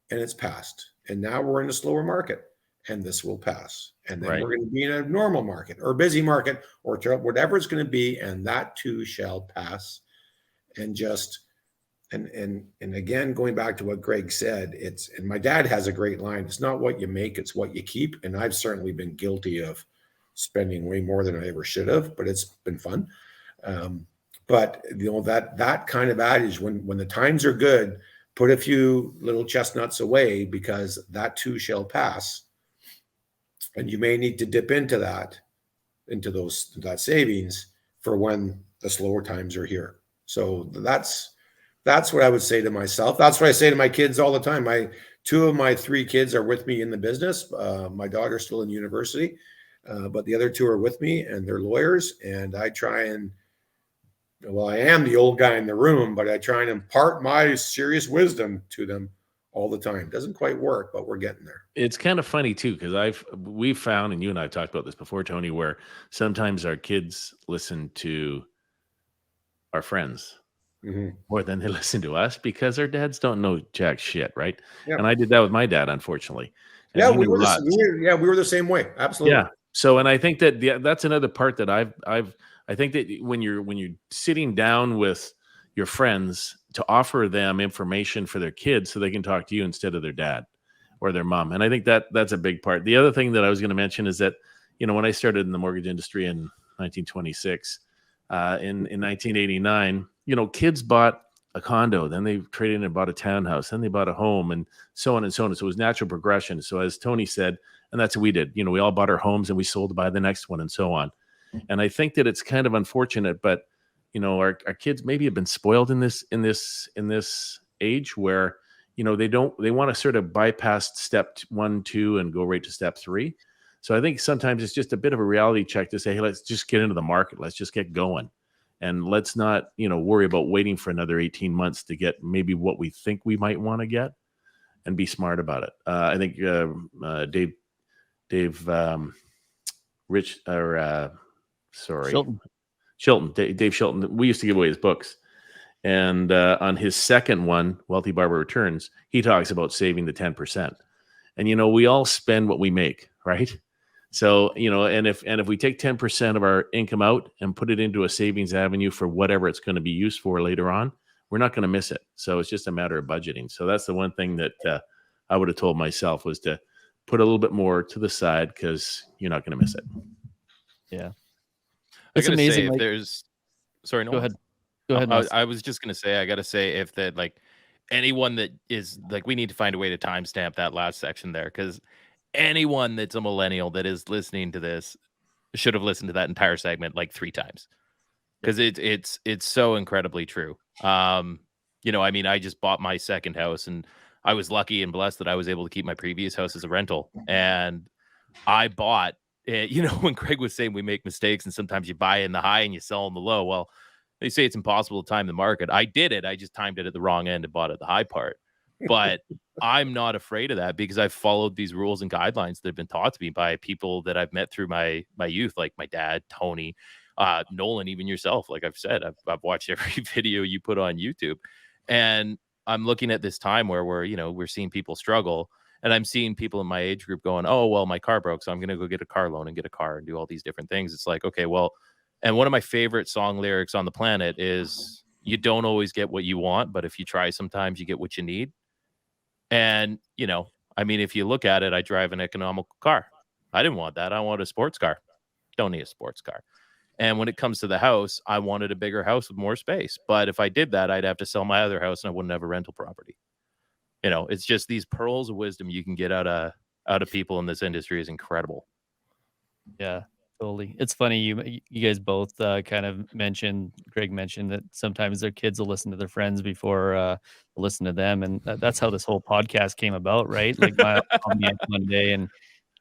and it's passed. And now we're in a slower market, and this will pass. And then we're going to be in a normal market or busy market or whatever it's going to be, and that too shall pass. And just and again, going back to what Greg said, and my dad has a great line, it's not what you make, it's what you keep. And I've certainly been guilty of spending way more than I ever should have, but it's been fun. But that kind of adage, when the times are good, put a few little chestnuts away, because that too shall pass. And you may need to dip into that savings for when the slower times are here. So that's what I would say to myself. That's what I say to my kids all the time. Two of my three kids are with me in the business. My daughter's still in university, but the other two are with me, and they're lawyers. And I am the old guy in the room, but I try and impart my serious wisdom to them all the time. Doesn't quite work, but we're getting there. It's kind of funny too, because we've found, and you and I have talked about this before, Tony, where sometimes our kids listen to our friends more than they listen to us, because our dads don't know jack shit, right? Yeah. And I did that with my dad, unfortunately. And we were the same way. Absolutely. Yeah. So, and I think that that's another part that I think that when you're sitting down with your friends, to offer them information for their kids so they can talk to you instead of their dad or their mom. And I think that's a big part. The other thing that I was going to mention is that, when I started in the mortgage industry in 1926, in 1989, kids bought a condo, then they traded and bought a townhouse, then they bought a home, and so on and so on. So it was natural progression. So as Tony said, and that's what we did, we all bought our homes and we sold to buy the next one and so on. And I think that it's kind of unfortunate, but our kids maybe have been spoiled in this age where, they want to sort of bypass step 1, 2 and go right to step 3. So I think sometimes it's just a bit of a reality check to say, hey, let's just get into the market. Let's just get going. And let's not, worry about waiting for another 18 months to get maybe what we think we might want to get, and be smart about it. I think Dave Shilton, we used to give away his books. And on his second one, Wealthy Barber Returns, he talks about saving the 10%. And, we all spend what we make, right? So, and if we take 10% of our income out and put it into a savings avenue for whatever it's going to be used for later on, we're not going to miss it. So it's just a matter of budgeting. So that's the one thing that I would have told myself, was to put a little bit more to the side, because you're not going to miss it. Yeah. It's amazing. Like, sorry, no. Go ahead. I was just going to say, I got to say, if that, like, anyone that is like, we need to find a way to timestamp that last section there, because anyone that's a millennial that is listening to this should have listened to that entire segment like 3 times, because it's so incredibly true. I mean, I just bought my second house, and I was lucky and blessed that I was able to keep my previous house as a rental. And I bought, when Greg was saying we make mistakes and sometimes you buy in the high and you sell in the low. Well, they say it's impossible to time the market. I did it. I just timed it at the wrong end and bought at the high part. But I'm not afraid of that, because I've followed these rules and guidelines that have been taught to me by people that I've met through my youth, like my dad, Tony, Nolan, even yourself. Like I've said, I've watched every video you put on YouTube, and I'm looking at this time where we're seeing people struggle, and I'm seeing people in my age group going, oh, well, my car broke, so I'm going to go get a car loan and get a car and do all these different things. It's like, okay, well, and one of my favorite song lyrics on the planet is, you don't always get what you want, but if you try, sometimes you get what you need. And, I mean, if you look at it, I drive an economical car. I didn't want that. I want a sports car. Don't need a sports car. And when it comes to the house, I wanted a bigger house with more space. But if I did that, I'd have to sell my other house and I wouldn't have a rental property. You know, it's just these pearls of wisdom you can get out of people in this industry is incredible. Yeah, totally. It's funny you guys both kind of Greg mentioned that sometimes their kids will listen to their friends before listen to them, and that's how this whole podcast came about, right? Like my called me up one day and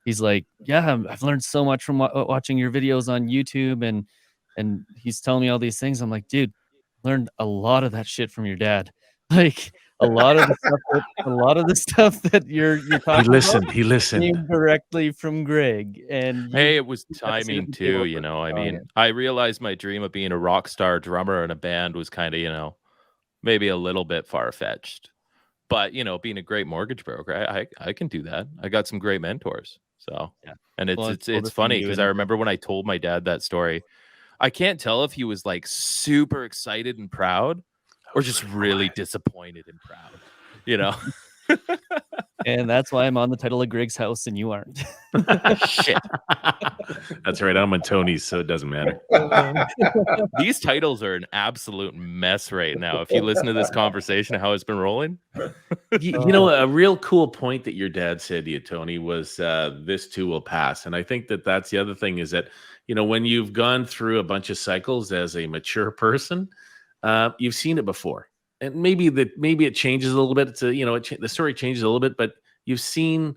he's like, "Yeah, I've learned so much from watching your videos on YouTube," and he's telling me all these things. I'm like, "Dude, learned a lot of that shit from your dad." Like a lot of the stuff that you're talking about He listened. came directly from Greg. And Hey, it was you got to sit at timing the table too, you for know. I telling mean, it. I realized my dream of being a rock star drummer in a band was kind of, you know, maybe a little bit far-fetched. But, you know, being a great mortgage broker, I can do that. I got some great mentors. So, Yeah. and Well, it's funny because I remember when I told my dad that story, I can't tell if he was like super excited and proud or just really disappointed and proud, you know. And that's why I'm on the title of Greg's house and you aren't. Shit. That's right. I'm on Tony's, so it doesn't matter. These titles are an absolute mess right now. If you listen to this conversation, how it's been rolling. You know, a real cool point that your dad said to you, Tony, was this too will pass. And I think that that's the other thing is that, you know, when you've gone through a bunch of cycles as a mature person, you've seen it before. And maybe it changes a little bit. You know, the story changes a little bit, but you've seen,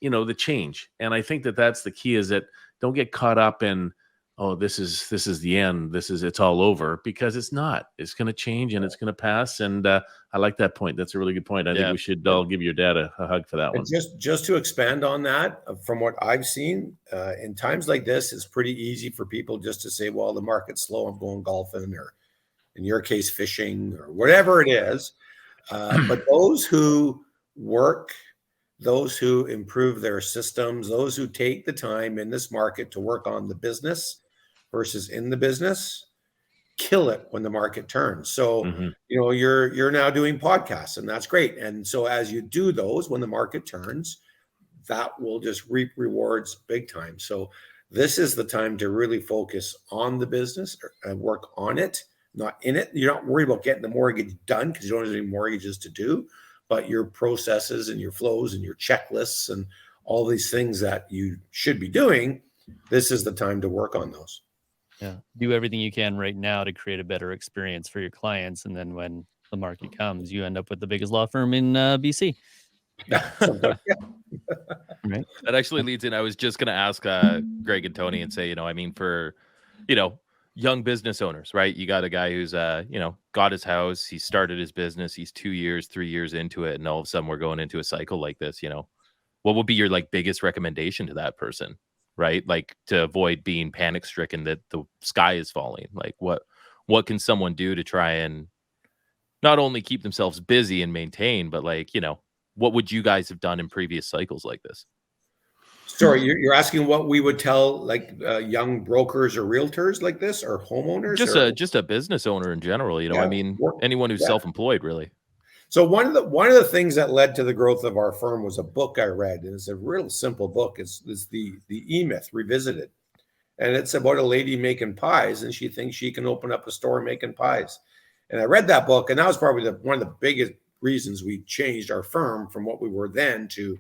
you know, the change. And I think that that's the key is that don't get caught up in, oh, this is the end. It's all over, because it's not. It's going to change and it's going to pass. And I like that point. That's a really good point. I think we should all give your dad a hug for that one. Just to expand on that, from what I've seen, in times like this, it's pretty easy for people just to say, well, the market's slow, I'm going golfing, or in your case, fishing, or whatever it is. But those who work, those who improve their systems, those who take the time in this market to work on the business versus in the business, kill it when the market turns. So, you know, you're now doing podcasts, and that's great. And so as you do those, when the market turns, that will just reap rewards big time. So this is the time to really focus on the business and work on it, not in it. You're not worried about getting the mortgage done because you don't have any mortgages to do, but your processes and your flows and your checklists and all these things that you should be doing, this is the time to work on those. Yeah. Do everything you can right now to create a better experience for your clients. And then when the market comes, you end up with the biggest law firm in BC. Right. That actually leads in. I was just going to ask Greg and Tony and say, you know, I mean, for, you know, young business owners, right? You got a guy who's, you know, got his house, he started his business, he's 2 years, 3 years into it. And all of a sudden we're going into a cycle like this, you know, what would be your like biggest recommendation to that person, right? Like to avoid being panic stricken that the sky is falling. Like what can someone do to try and not only keep themselves busy and maintain, but like, you know, what would you guys have done in previous cycles like this? Sorry, you're asking what we would tell like young brokers or realtors like this, or homeowners? Just a business owner in general, you know, I mean, anyone who's self-employed, really. So one of the things that led to the growth of our firm was a book I read, and it's a real simple book. It's the E-Myth Revisited, and it's about a lady making pies, and she thinks she can open up a store making pies. And I read that book, and that was probably one of the biggest reasons we changed our firm from what we were then to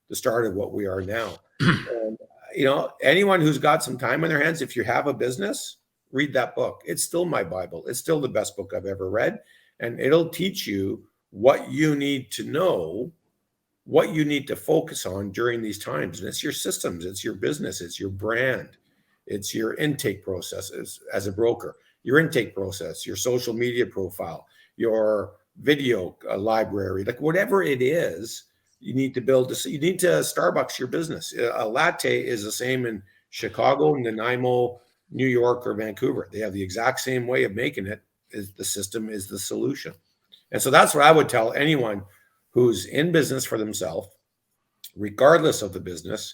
the start of what we are now. And, you know, anyone who's got some time on their hands, if you have a business, read that book. It's still my Bible. It's still the best book I've ever read, and it'll teach you what you need to know, what you need to focus on during these times. And it's your systems, it's your business, it's your brand, it's your intake processes as a broker, your intake process, your social media profile, your video library, like whatever it is, you need to build this. You need to Starbucks your business. A latte is the same in Chicago, Nanaimo, New York, or Vancouver. They have the exact same way of making it. The system is the solution. And so that's what I would tell anyone who's in business for themselves, regardless of the business.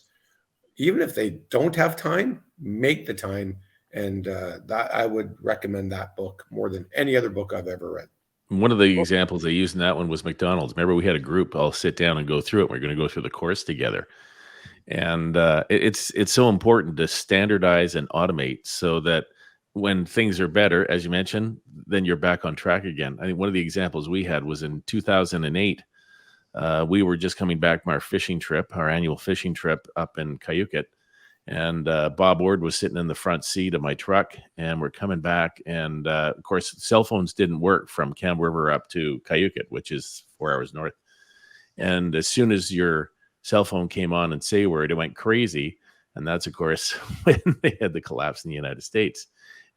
Even if they don't have time, make the time. And that I would recommend that book more than any other book I've ever read. One of the examples I used in that one was McDonald's. Remember, we had a group all sit down and go through it. We're going to go through the course together. And it's so important to standardize and automate so that when things are better, as you mentioned, then you're back on track again. I think one of the examples we had was in 2008. We were just coming back from our fishing trip, our annual fishing trip up in Cayucot. And Bob Ward was sitting in the front seat of my truck, and we're coming back. And of course, cell phones didn't work from Cam River up to Cayucot, which is 4 hours north. And as soon as your cell phone came on in Sayward, it went crazy. And that's, of course, when they had the collapse in the United States.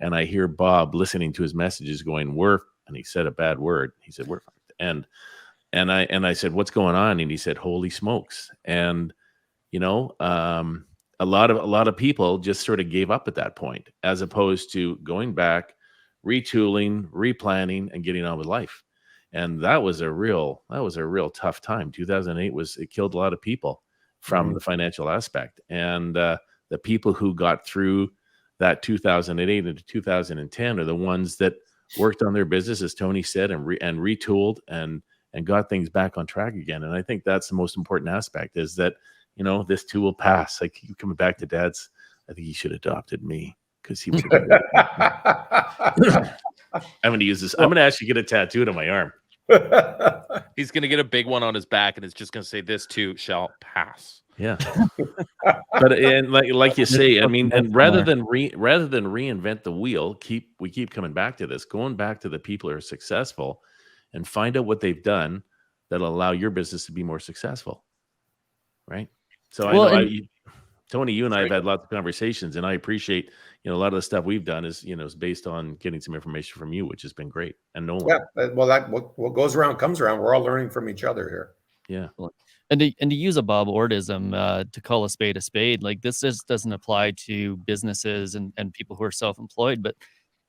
And I hear Bob listening to his messages going, and he said a bad word. He said, we're fucked. And I said, what's going on? And he said, holy smokes. And, a lot of people just sort of gave up at that point, as opposed to going back, retooling, replanning, and getting on with life. And that was a real tough time. 2008 it killed a lot of people from the financial aspect. And the people who got through that 2008 into 2010 are the ones that worked on their business, as Tony said, and retooled and got things back on track again. And I think that's the most important aspect, is that, this too will pass. I keep coming back to Dad's. I think he should have adopted me, because he would have been I'm going to use this. I'm going to actually get a tattooed on my arm. He's going to get a big one on his back, and it's just going to say, "This too shall pass." Yeah. But and like you say, I mean, and rather than reinvent the wheel, we keep coming back to this, going back to the people who are successful, and find out what they've done that'll allow your business to be more successful. Right. So Tony, you and I have had lots of conversations, and I appreciate, a lot of the stuff we've done is based on getting some information from you, which has been great. And Nolan. Yeah. Well, what goes around comes around. We're all learning from each other here. Yeah. And to use a Bob Ordism, to call a spade, like, this just doesn't apply to businesses and people who are self-employed, but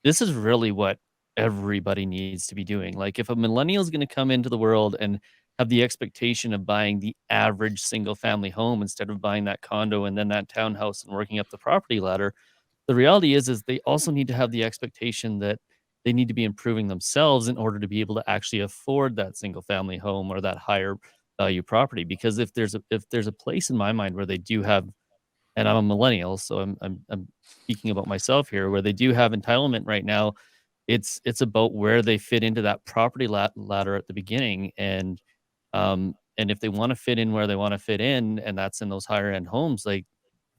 this is really what everybody needs to be doing. Like, if a millennial is going to come into the world and have the expectation of buying the average single family home instead of buying that condo and then that townhouse and working up the property ladder, the reality is they also need to have the expectation that they need to be improving themselves in order to be able to actually afford that single family home or that higher value property. Because if there's a place in my mind where they do have, and I'm a millennial, so I'm speaking about myself here, where they do have entitlement right now, it's about where they fit into that property ladder at the beginning. And if they want to fit in where they want to fit in, and that's in those higher end homes, like,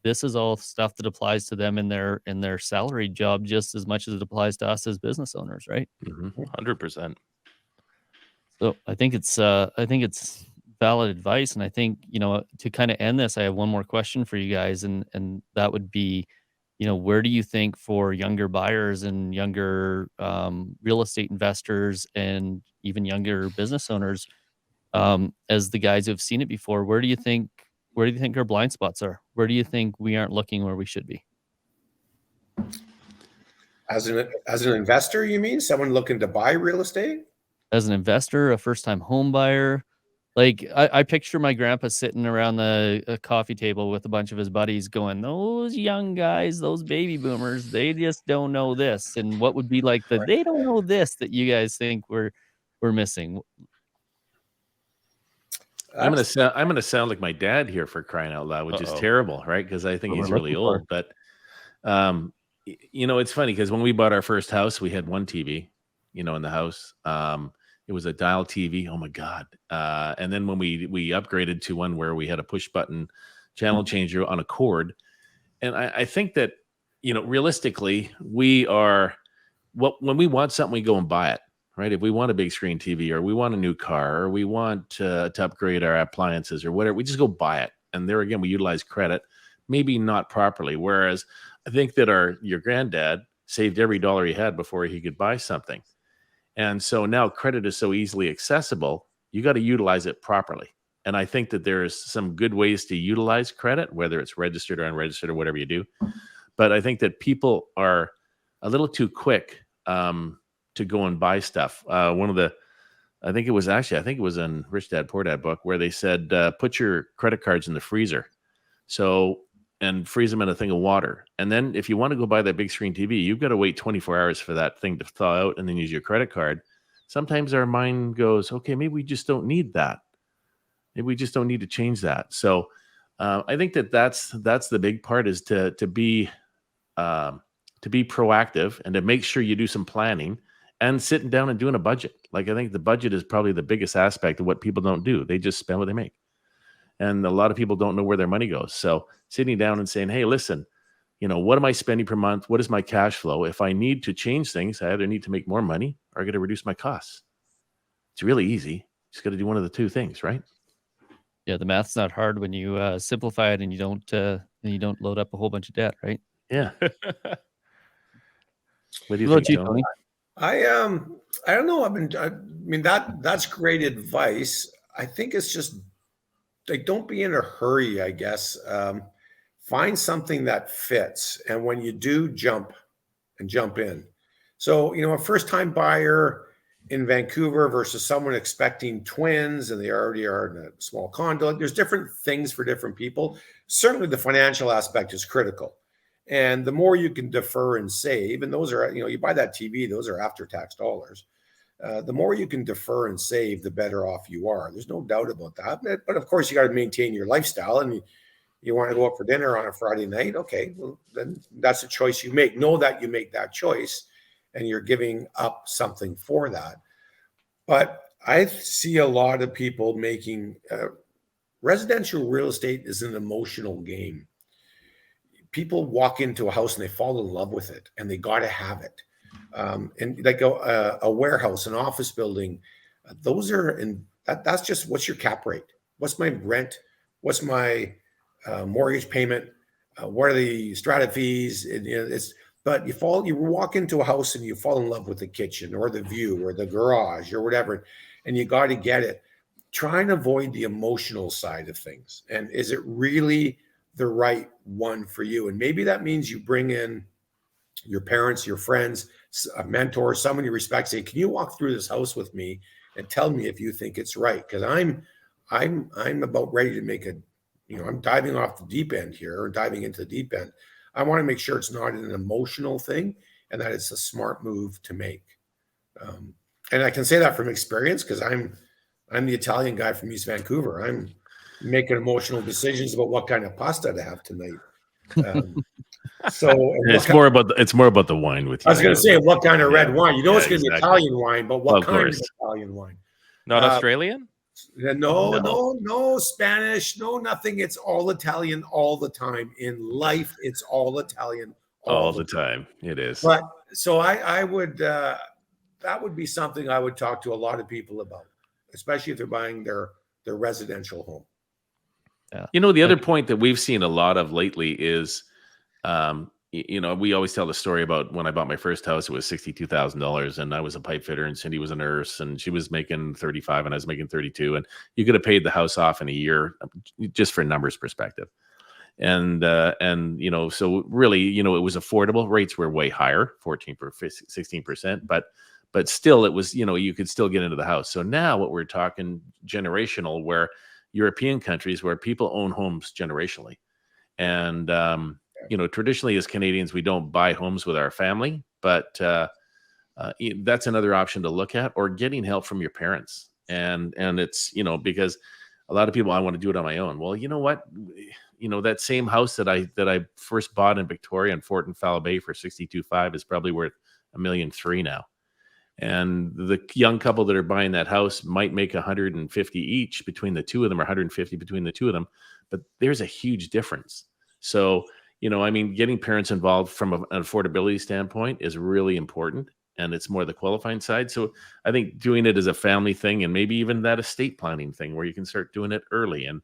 this is all stuff that applies to them in their salary job just as much as it applies to us as business owners, right? 100%. So I think it's valid advice. And I think, to kind of end this, I have one more question for you guys. And that would be, where do you think, for younger buyers and younger real estate investors and even younger business owners, as the guys who have seen it before, where do you think our blind spots are? Where do you think we aren't looking where we should be? As an investor, you mean someone looking to buy real estate? As an investor, a first-time home buyer, like, I picture my grandpa sitting around a coffee table with a bunch of his buddies going, those young guys, those baby boomers, they just don't know this. And what would be like they don't know this that you guys think we're missing? I'm gonna sound like my dad here, for crying out loud, which is terrible, right? Because I think he's really old. But it's funny, because when we bought our first house, we had one TV, in the house. It was a dial TV. Oh my God. And then when we upgraded to one where we had a push button channel changer on a cord. And I think that, realistically, when we want something, we go and buy it, right? If we want a big screen TV, or we want a new car, or we want to upgrade our appliances or whatever, we just go buy it. And there again, we utilize credit, maybe not properly. Whereas I think that your granddad saved every dollar he had before he could buy something. And so now credit is so easily accessible, you got to utilize it properly. And I think that there's some good ways to utilize credit, whether it's registered or unregistered or whatever you do. But I think that people are a little too quick to go and buy stuff. I think it was in Rich Dad Poor Dad book, where they said, put your credit cards in the freezer. And freeze them in a thing of water. And then if you want to go buy that big screen TV, you've got to wait 24 hours for that thing to thaw out and then use your credit card. Sometimes our mind goes, okay, maybe we just don't need that. Maybe we just don't need to change that. So I think that's the big part, is to to be proactive and to make sure you do some planning and sitting down and doing a budget. Like, I think the budget is probably the biggest aspect of what people don't do. They just spend what they make. And a lot of people don't know where their money goes. So sitting down and saying, hey, listen, what am I spending per month? What is my cash flow? If I need to change things, I either need to make more money or I got to reduce my costs. It's really easy. Just got to do one of the two things, right? Yeah, the math's not hard when you simplify it and you don't load up a whole bunch of debt, right? Yeah. What do you What think, about you, Tony? I don't know. I mean that's great advice. I think it's just like, don't be in a hurry, I guess. Find something that fits. And when you do, jump in. So, a first-time buyer in Vancouver versus someone expecting twins and they already are in a small condo. There's different things for different people. Certainly the financial aspect is critical. And the more you can defer and save, and those are, you buy that TV, those are after-tax dollars. The more you can defer and save, the better off you are. There's no doubt about that. But of course, you got to maintain your lifestyle. And you want to go out for dinner on a Friday night. Okay, well, then that's a choice you make. Know that you make that choice and you're giving up something for that. But I see a lot of people making residential real estate is an emotional game. People walk into a house and they fall in love with it and they got to have it. And like a warehouse, an office building, those are that's just, what's your cap rate? What's my rent? What's my mortgage payment? What are the strata fees? But you walk into a house and you fall in love with the kitchen or the view or the garage or whatever, and you got to get it. Try and avoid the emotional side of things. And is it really the right one for you? And maybe that means you bring in your parents, your friends, a mentor, someone you respect. Say, can you walk through this house with me and tell me if you think it's right? Because I'm about ready to make I'm diving off the deep end here, or diving into the deep end. I want to make sure it's not an emotional thing and that it's a smart move to make. And I can say that from experience because I'm the Italian guy from East Vancouver. I'm making emotional decisions about what kind of pasta to have tonight. It's more about the wine with you. I was going to say, what kind of red wine? It's going to be Italian wine, but what kind of Italian wine? Not Australian? No Spanish, no nothing. It's all Italian all the time. In life, it's all Italian all the time. It is. But so I would that would be something I would talk to a lot of people about, especially if they're buying their residential home. Yeah. The other point that we've seen a lot of lately is we always tell the story about when I bought my first house, it was $62,000 and I was a pipe fitter and Cindy was a nurse and she was making 35 and I was making 32, and you could have paid the house off in a year just for numbers perspective. And so really, it was affordable. Rates were way higher, 16%, but still it was, you could still get into the house. So now what we're talking generational, where European countries where people own homes generationally. And, traditionally as Canadians, we don't buy homes with our family, but that's another option to look at, or getting help from your parents. And it's, because a lot of people, I want to do it on my own. Well, you know what? That same house that I first bought in Victoria and Fort and Foul Bay for $62,500 is probably worth $1.3 million now. And the young couple that are buying that house might make $150 each between the two of them, or $150 between the two of them. But there's a huge difference. So, getting parents involved from an affordability standpoint is really important, and it's more the qualifying side. So I think doing it as a family thing, and maybe even that estate planning thing where you can start doing it early and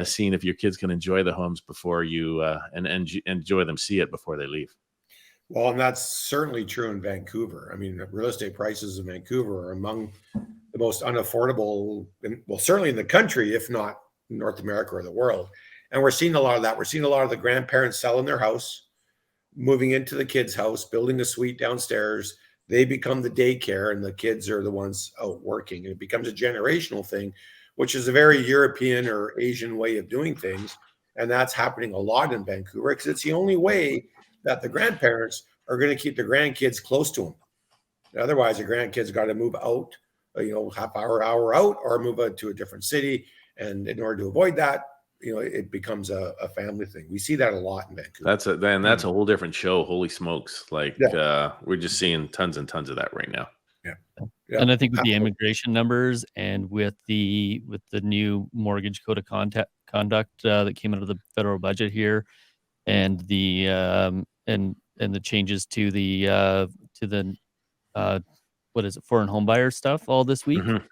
seeing if your kids can enjoy the homes before you and enjoy them, see it before they leave. Well, and that's certainly true in Vancouver. Real estate prices in Vancouver are among the most unaffordable, certainly in the country, if not North America or the world. And we're seeing a lot of that. We're seeing a lot of the grandparents selling their house, moving into the kids' house, building a suite downstairs. They become the daycare and the kids are the ones out working. And it becomes a generational thing, which is a very European or Asian way of doing things. And that's happening a lot in Vancouver because it's the only way that the grandparents are going to keep the grandkids close to them. Otherwise, the grandkids got to move out, half hour out, or move out to a different city. And in order to avoid that, it becomes a family thing. We see that a lot in Vancouver. That's a whole different show. Holy smokes. We're just seeing tons and tons of that right now. Yeah. And I think with the immigration numbers and with the new mortgage code of conduct that came out of the federal budget here, and the and the changes to the what is it, foreign home buyer stuff all this week. Yep.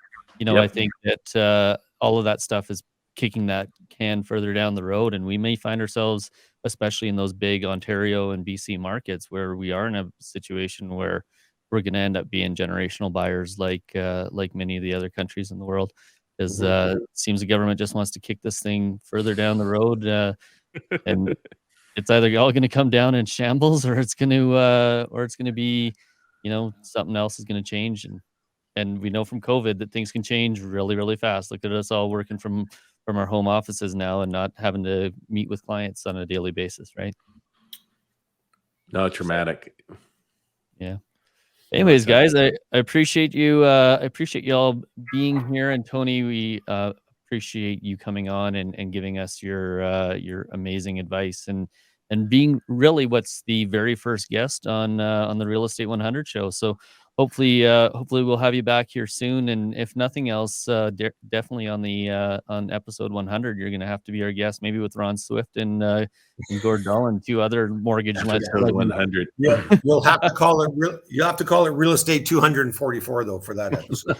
I think that all of that stuff is kicking that can further down the road, and we may find ourselves, especially in those big Ontario and BC markets, where we are in a situation where we're going to end up being generational buyers, like many of the other countries in the world. Because it seems the government just wants to kick this thing further down the road, and it's either all going to come down in shambles, or it's going to be, something else is going to change. And we know from COVID that things can change really, really fast. Look at us all working from our home offices now and not having to meet with clients on a daily basis, right? No, traumatic. Yeah. Anyways, guys, I appreciate you. I appreciate you all being here. And Tony, we appreciate you coming on and giving us your amazing advice and being really what's the very first guest on the Real Estate 100 show. So hopefully we'll have you back here soon. And if nothing else, definitely on episode 100, you're going to have to be our guest, maybe with Ron Swift and Gord Dolan, 2 other mortgage lenders. 100. Yeah, you'll have to call it Real Estate 244 though for that episode.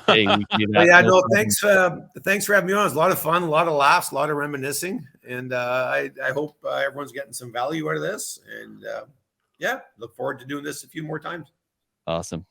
Hey, we can do that. Yeah, no, thanks for having me on. It was a lot of fun, a lot of laughs, a lot of reminiscing, and I hope everyone's getting some value out of this. And look forward to doing this a few more times. Awesome.